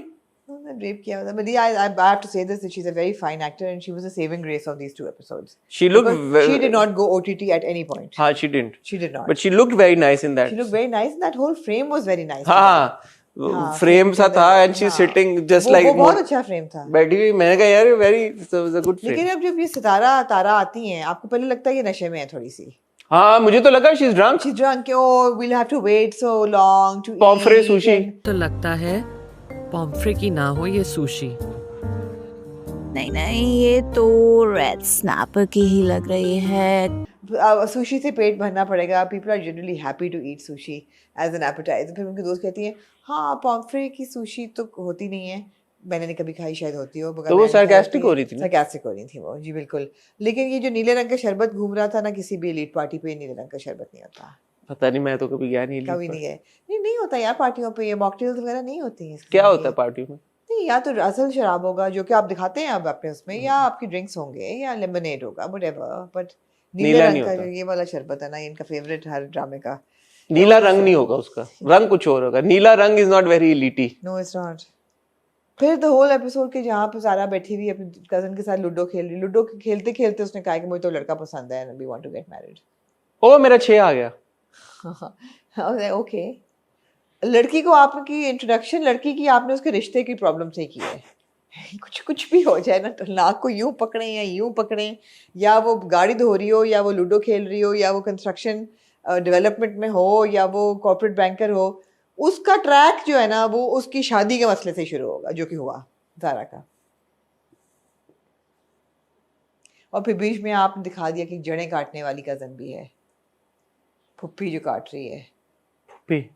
Rape किया हुआ था. Madhya, I have to say this, that she's a very fine actor and she was the saving grace of these 2 episodes. She looked. Because she did not go OTT at any point. हाँ, she didn't. She did not. But she looked very nice in that. She looked very nice and that whole frame was very nice. हाँ, frame सा था and she's sitting just like. वो बहुत अच्छा frame था. बैठी हुई, मैंने कहा यार very it was a good frame. लेकिन अब जब ये सितारा तारा आती हैं, आपको पहले लगता है ये नशे में है थोड़ी सी. हाँ, मुझे तो लगा she's drunk. She's drunk. Oh, we'll have to wait so long to Pomfrey eat. sushi. तो लगता है पॉम्फ्रे की ना हो ये सुशी. नहीं, ये तो रेड स्नैपर की ही लग रही है. सुशी से पेट भरना पड़ेगा. People are generally happy to eat sushi as an appetiser. फिर उनके दोस्त कहती हैं हाँ पॉम्फ्रे की सुशी तो होती नहीं है, मैंने नहीं कभी खाई, शायद होती हो. तो वो sarcastic हो रही थी ना? sarcastic हो रही थी वो, जी बिल्कुल. लेकिन ये जो नीले रंग का शरबत घूम रहा था ना, किसी भी एलीट पार्टी पे नीले रंग का शरबत नहीं होता. पता नहीं, मैं तो कभी गया नहीं. कभी नहीं है. नहीं होता यार पार्टियों पे, ये मॉकटेल्स वगैरह नहीं होती हैं. क्या होता है पार्टी में? नहीं, या तो असल शराब होगा जो कि आप दिखाते हैं अब अपने उसमें, या आपकी ड्रिंक्स होंगे, या लेमनेड होगा, व्हाटएवर. बट नीले रंग का जो ये वाला शरबत है ना, ये इनका फेवरेट हर ड्रामे का. नीला रंग नहीं होगा उसका, रंग कुछ और होगा. नीला रंग इज नॉट वेरी इलीटी. No it's not. फिर द होल एपिसोड के जहाँ पे सारा बैठी हुई अपने कजन के साथ लूडो खेल रही, लूडो खेलते खेलते उसने कहा कि मुझे तो लड़का पसंद है and we want to get married. Oh मेरा 6 आ गया. ओके. लड़की को आपकी इंट्रोडक्शन, लड़की की आपने उसके रिश्ते की प्रॉब्लम से की है. कुछ भी हो जाए ना, तो नाक को यूं पकड़ें या यूं पकड़ें, या वो गाड़ी धो रही हो, या वो लूडो खेल रही हो, या वो कंस्ट्रक्शन डेवलपमेंट में हो, या वो कॉर्पोरेट बैंकर हो, उसका ट्रैक जो है ना वो उसकी शादी के मसले से शुरू होगा, जो कि हुआ ज़ारा का. और फिर बीच में आपने दिखा दिया कि जड़ें काटने वाली कज़न भी है, फुप्पी जो काट रही है. फुप्पी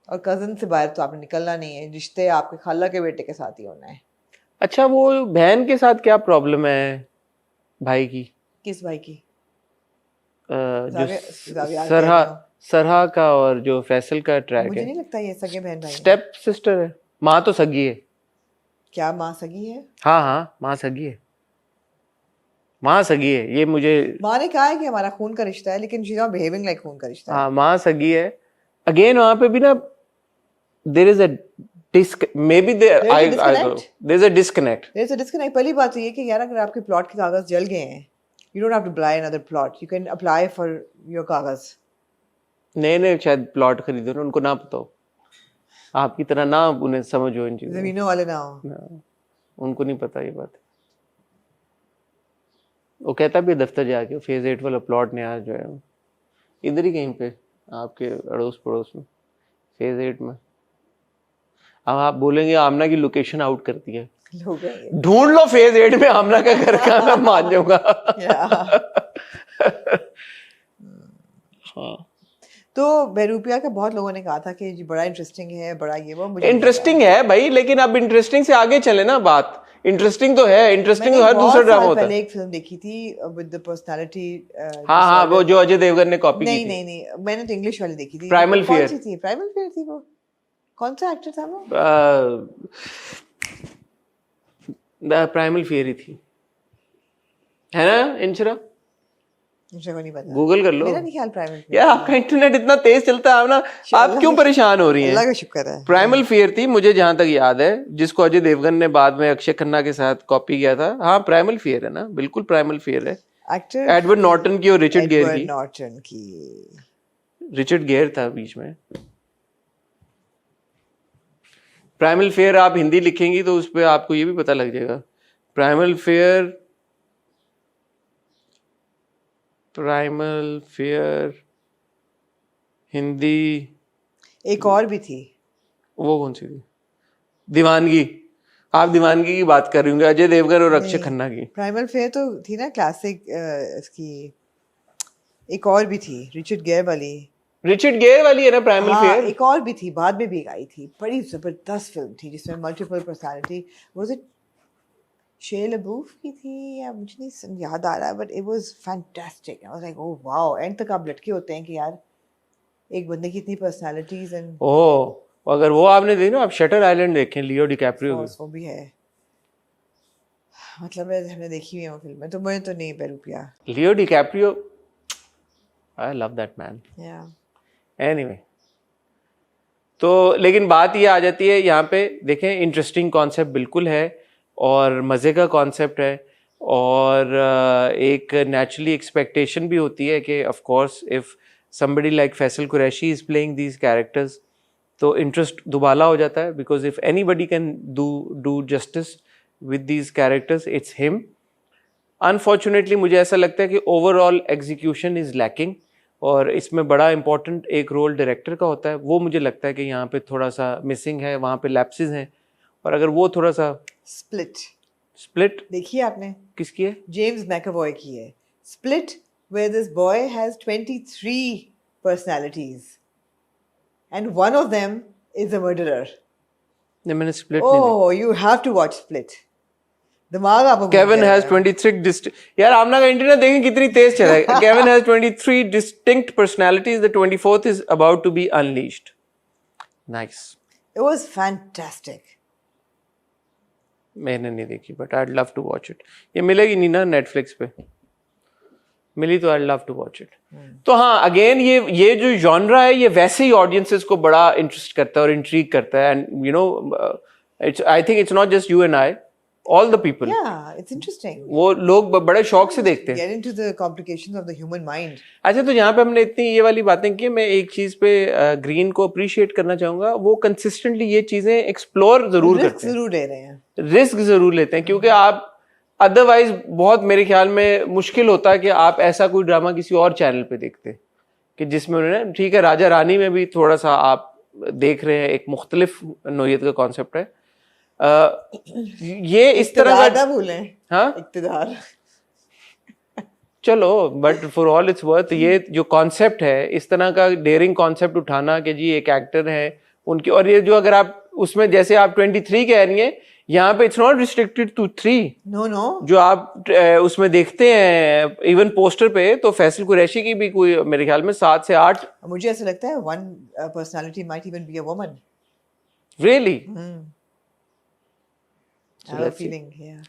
और कज़न से बाहर तो आपने निकलना नहीं है, रिश्ते आपके खाला के बेटे के साथ ही होना है. अच्छा, वो बहन के साथ क्या प्रॉब्लम है भाई की? किस भाई की? जो सरहा का और जो फैसल का ट्रैक मुझे है. नहीं लगता ये सगे बहन भाई. स्टेप सिस्टर है. माँ तो सगी है. क्या माँ सगी है? हाँ, माँ सगी है. माँ सगी है, ये मुझे. माँ ने कहा है कि हमारा खून का रिश्ता है, लेकिन she is not behaving like खून का रिश्ता है. हाँ, माँ सगी है. अगेन वहाँ पे भी ना there is a maybe there there's a disconnect. There's a disconnect. पहली बात तो ये कि यार अगर आपके प्लॉट के कागज जल गए हैं, you don't have to buy another plot. You can apply for your कागज. नहीं शायद प्लॉट खरीदो ना, उनको ना पता हो, आपकी तरह ना उन्हें समझो इन चीजों. जमीनों वाले ना हो, उनको नहीं पता ये बात. वो कहता भी दफ्तर जाके फेज 8 वाला प्लॉट नया जो है इधर ही कहीं पे आपके अड़ोस पड़ोस में, फेज 8 में. अब आप बोलेंगे आमना की लोकेशन आउट करती है, ढूंढ लो फेज 8 में आमना का घर का, मैं मान जाऊंगा. हाँ. तो बहरूपिया का बहुत लोगों ने कहा था कि जी बड़ा इंटरेस्टिंग है, बड़ा ये वो, मुझे इंटरेस्टिंग है भाई, लेकिन अब इंटरेस्टिंग से आगे चले ना बात। इंटरेस्टिंग तो है, इंटरेस्टिंग तो हर दूसरा ड्रामा होता है। पहले एक फिल्म देखी थी विद द पर्सनालिटी, हाँ, वो जो अजय देवगन ने कॉपी की नहीं थी। नहीं, मैंने तो इंग्लिश वाली देखी थी। प्राइमल कौन फियर। सी थी? प्राइमल फियर थी वो? कौन सा एक्टर था वो? प्राइमल फियर ही थी, है ना इंशरा? मुझे को नहीं पता, गूगल कर लो। मेरा नहीं ख्याल प्राइमल फियर। यार आपका इंटरनेट इतना तेज चलता है ना, आप क्यों परेशान हो रही हैं? अल्लाह का शुक्र है। प्राइमल फियर थी, मुझे जहां तक याद है, जिसको अजय देवगन ने बाद में अक्षय खन्ना के साथ कॉपी किया था। हाँ, प्राइमल फियर है ना, बिल्कुल प्राइमल फियर है। एक्टर एडवर्ड नॉर्टन की और रिचर्ड गेयर एडवर्ड की। नॉर्टन की। रिचर्ड गेयर था बीच में। प्राइमल फेयर आप हिंदी लिखेंगी तो उस पर आपको ये भी पता लग जाएगा। Primal fair, primal fair Hindi. एक और भी थी, वो कौन सी थी? दीवानगी। आप दीवानगी की बात कर रही होंगे, अजय देवगन और अक्षय खन्ना की। प्राइमल फेयर तो थी ना क्लासिक इसकी। एक और भी थी रिचर्ड गेयर वाली। रिचर्ड गेयर वाली है ना प्राइमल हाँ, फेयर? एक और भी थी, बाद में भी एक आई थी, बड़ी जबरदस्त फिल्म थी जिसमें multiple personality. Was it Shia LaBeouf की थी या मुझे नहीं याद आ रहा, but it was fantastic. I was like oh wow, end तक आप लटके होते हैं कि यार एक बंदे की इतनी पर्सनालिटीज एंड ओह, अगर वो आपने देखी ना, आप शटर आइलैंड देखें, लियो डिकैप्रियो की। वो भी है। मतलब हमने देखी हुई है वो फिल्में, तो मुझे तो नहीं Bahrupiya. Leo DiCaprio, I love that man. Yeah anyway, तो लेकिन बात ये आ जाती है यहाँ पे, देखें इंटरेस्टिंग कॉन्सेप्ट बिल्कुल है और मज़े का कॉन्सेप्ट है, और एक नेचुरली एक्सपेक्टेशन भी होती है कि of course if somebody like Faisal Qureshi is playing these characters, तो इंटरेस्ट दुबाला हो जाता है, because if anybody can do justice with these characters it's him. Unfortunately मुझे ऐसा लगता है कि ओवरऑल एग्जीक्यूशन इज लैकिंग, और इसमें बड़ा इंपॉर्टेंट एक रोल डायरेक्टर का होता है, वो मुझे लगता है कि यहाँ पे थोड़ा सा मिसिंग है, वहाँ पे लैप्सेस हैं, और अगर वो थोड़ा सा स्प्लिट देखिए आपने? किसकी है? जेम्स मैकअवॉय की है split, where this boy has 23 personalities and one of them is a murderer. नहीं, मैंने स्प्लिट नहीं देखी। Oh, you have to watch Split. दिमाग आपको Kevin has 23 distinct, यार आपने का इंटरनेट देखें कितनी तेज चला है। Kevin has 23 distinct personalities, the 24th is about to be unleashed. Nice. It was fantastic. मैंने नहीं देखी, but I'd love to watch it. ये मिलेगी नहीं ना नेटफ्लिक्स पे? मिली तो I'd love to watch it. तो हाँ, अगेन ये जो जॉनरा है, ये वैसे ही ऑडियंसेस को बड़ा इंटरेस्ट करता है और इंट्रीग करता है, and you no it's, I think it's not just you and I, all the people. Yeah, it's interesting. वो लोग बड़े शौक से देखते हैं। Get into the complications of the human mind. अच्छा, तो यहाँ पे हमने इतनी ये वाली बातें की, मैं एक चीज पे ग्रीन को अप्रिशिएट करना चाहूंगा, वो कंसिस्टेंटली ये चीजें एक्सप्लोर जरूर Risk करते हैं, जरूर ले रहे हैं। रिस्क जरूर लेते हैं, क्योंकि आप अदरवाइज बहुत मेरे ख्याल में मुश्किल होता है कि आप ऐसा कोई ड्रामा किसी और चैनल पे देखते कि जिसमें उन्होंने, ठीक है राजा रानी में भी थोड़ा सा आप देख रहे हैं, एक मुख्तलिफ नोयत का कॉन्सेप्ट है। ये इस तरह इक़्तिदार का, ना भूलें। हाँ इक़्तिदार। चलो, but for all it's worth, ये जो कॉन्सेप्ट है, इस तरह का डेयरिंग कॉन्सेप्ट उठाना कि जी एक एक्टर है उनकी, और ये जो अगर आप उसमें जैसे आप 23 कह रही हैं, यहाँ पे it's not restricted to 3। No जो आप उसमें देखते हैं इवन पोस्टर पे, तो फैसल कुरैशी की भी कोई मेरे ख्याल में 7 से 8। मुझे ऐसा लगता है one personality might even be a woman. Really? I have a feeling, yeah.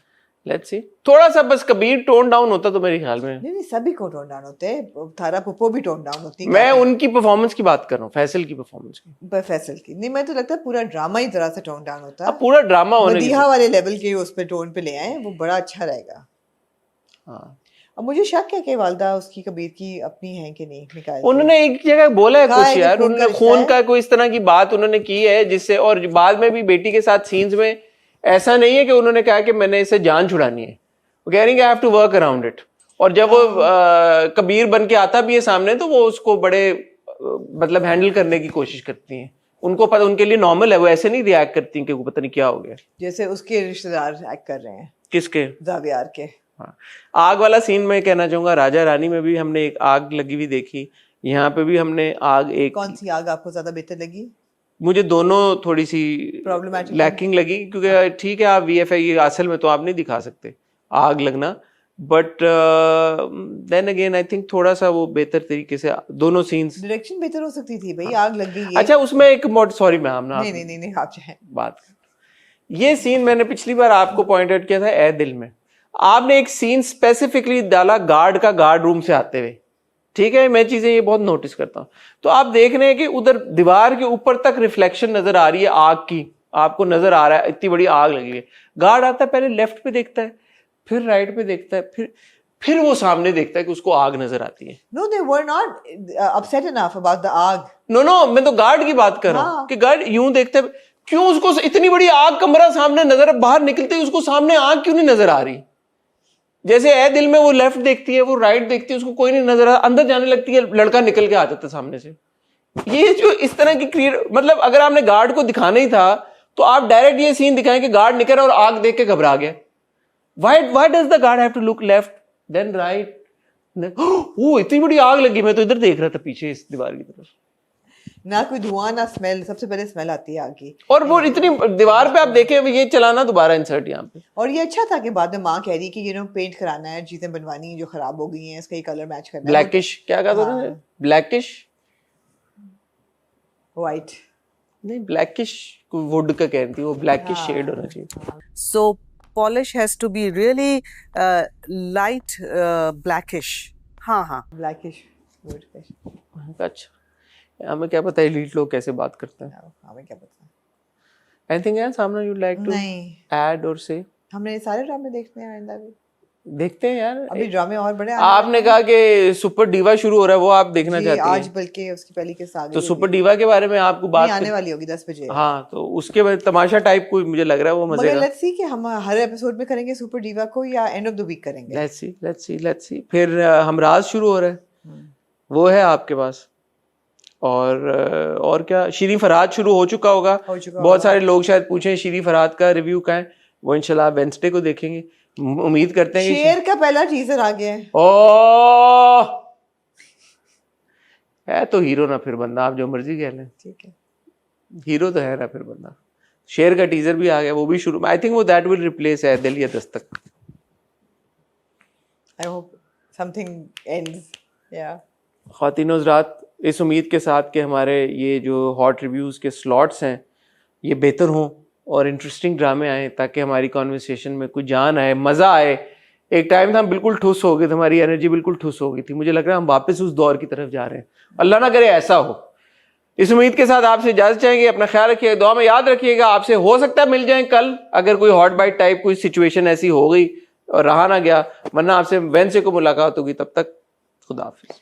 Let's see. थोड़ा सा बस कबीर टोन डाउन होता तो मेरे ख्याल में। नहीं सभी को टोन डाउन होते हैं, थारा पुप्पो भी टोन डाउन होती है। मैं उनकी परफॉर्मेंस की बात कर रहा हूँ, फैसल की परफॉर्मेंस की। पर फैसल की नहीं, मैं तो लगता है पूरा ड्रामा ही तरह से टोन डाउन होता है। अब पूरा ड्रामा होने मदीहा वाले लेवल के उस पे टोन पे ले आए, वो बड़ा अच्छा रहेगा। हाँ, अब मुझे शक है कि वालदा उसकी कबीर की अपनी है कि नहीं निकाल। उन्होंने एक जगह बोला है कहा है कुछ कि यार, खून का उन्होंने रिश्ता खून है। का कोई इस तरह की बात उन्होंने की है जिससे, और बाद में भी बेटी के साथ सीन्स में ऐसा नहीं है कि उन्होंने कहा कि मैंने इसे जान छुड़ानी है, वो कह रही है I have to work around it. और जब वो कबीर बन के आता भी है सामने, तो वो उसको बड़े मतलब हैंडल करने की कोशिश करती हैं। उनको पता, उनके लिए नॉर्मल है, वो ऐसे नहीं रिएक्ट करती कि वो पता नहीं क्या हो गया। जैसे उसके रिश्तेदार एक्ट कर रहे हैं। किसके? जावियार के। हाँ, आग वाला सीन में कहना चाहूंगा, राजा रानी में भी हमने एक आग लगी हुई देखी, यहाँ पे भी हमने आग एक, कौन सी आग आपको ज्यादा बेहतर लगी? मुझे दोनों थोड़ी सी Problematic लैकिंग लगी, क्योंकि ठीक है आप VFX असल में तो आप नहीं दिखा सकते आग लगना, but then again I think थोड़ा सा वो बेहतर तरीके से दोनों सीन्स। डायरेक्शन बेहतर हो सकती थी भाई, आग लग गई। अच्छा उसमें एक मोड, सॉरी मैम ना, नहीं आप चाहें बात, ये सीन मैंने पिछली बार आपको पॉइंट आउट किया था ए दिल में, आपने एक सीन स्पेसिफिकली डाला गार्ड रूम से आते हुए, ठीक है, मैं चीजें ये बहुत नोटिस करता हूं, तो आप देख रहे हैं कि उधर दीवार के ऊपर तक रिफ्लेक्शन नजर आ रही है आग की, आपको नजर आ रहा है इतनी बड़ी आग लगी है। गार्ड आता है, पहले लेफ्ट पे देखता है, फिर राइट पे देखता है, फिर वो सामने देखता है कि उसको आग नजर आती है। No, they were not upset enough about the आग। नो मैं तो गार्ड की बात कर रहा हूं कि गार्ड यूं देखता है, क्यों उसको इतनी बड़ी आग, कमरा सामने नजर, बाहर निकलते ही उसको सामने आग क्यों नहीं नजर आ रही? जैसे ए दिल में वो लेफ्ट देखती है, वो राइट देखती है, उसको कोई नहीं नजर आ, अंदर जाने लगती है, लड़का निकल के आ जाता है सामने से। ये जो इस तरह की क्रिएट, मतलब अगर आपने गार्ड को दिखाना ही था तो आप डायरेक्ट ये सीन दिखाएं कि गार्ड निकल और आग देख के घबरा गया। Why does the guard have to look left then right? Oh इतनी बड़ी आग लगी, मैं तो इधर देख रहा था पीछे इस दीवार की तरफ, ना कोई धुआं ना स्मेल, सबसे पहले स्मेल आती है आग की। और वो इतनी दीवार पे आप देखें, ये चलाना दोबारा इंसर्ट यहाँ पे। और ये अच्छा था कि बाद में माँ कह रही कि पेंट कराना है, चीजें बनवानी जो खराब हो गई हैं, इसका ये कलर मैच करना है। ब्लैकिश क्या कहा था? ब्लैकिश व्हाइट नहीं, ब्लैकिश वुड का कह रही थी वो, ब्लैकिश शेड होना चाहिए। So polish has to be really light blackish. हाँ ब्लैकिश वुड। अच्छा हमें क्या पता एलीट लोग कैसे बात करते हैं, हमें क्या पता। एनीथिंग एल्स सामना यू लाइक टू ऐड और से? हमने ये सारे ड्रामे देखते हैं, आइंदा भी देखते हैं यार, अभी ड्रामे और बड़े। आपने कहा कि सुपर डीवा शुरू हो रहा है, वो आप देखना चाहते हैं आज, बल्कि उसकी पहली के साथ तो सुपर डीवा के बारे में आपको बात आने वाली होगी 10 बजे। हाँ तो उसके बाद तमाशा टाइप कोई मुझे लग रहा है वो मजे का। लेट्स सी कि हम हर एपिसोड में करेंगे सुपर डीवा को या एंड ऑफ द वीक करेंगे। Let's see. फिर हमराज शुरू हो रहा है, वो है आपके पास, और क्या, शीरी फरहाद शुरू हो चुका होगा। बहुत सारे लोग शायद पूछें शीरी फरहाद का रिव्यू का है, वो इंशाल्लाह वेडनेसडे को देखेंगे। उम्मीद करते हैं शेर का पहला टीजर आ गया है। ओ है तो हीरो ना फिर बंदा, आप जो मर्जी कह लें, ठीक है, हीरो तो है ना फिर बंदा। शेर का टीजर भी आ गया, वो भी शुरू, आई थिंक वो दैट विल रिप्लेस है दिल या Dastak. I hope something ends. या ख़वातीन हज़रात, इस उम्मीद के साथ कि हमारे ये जो हॉट रिव्यूज़ के स्लॉट्स हैं ये बेहतर हों और इंटरेस्टिंग ड्रामे आए, ताकि हमारी कॉन्वर्सेशन में कुछ जान आए, मज़ा आए। एक टाइम था हम बिल्कुल ठुस हो गए थे, हमारी एनर्जी बिल्कुल ठुस हो गई थी, मुझे लग रहा है हम वापस उस दौर की तरफ जा रहे हैं। अल्लाह ना करे ऐसा हो। इस उम्मीद के साथ आपसे इजाज़त चाहेंगे, अपना ख्याल रखिएगा, दुआ में याद रखिएगा। आपसे हो सकता है मिल जाए कल, अगर कोई हॉट बाइट टाइप कोई सिचुएशन ऐसी हो गई और रहा ना गया, वरना आपसे वेडनेसडे को मुलाकात होगी। तब तक खुदा हाफिज़।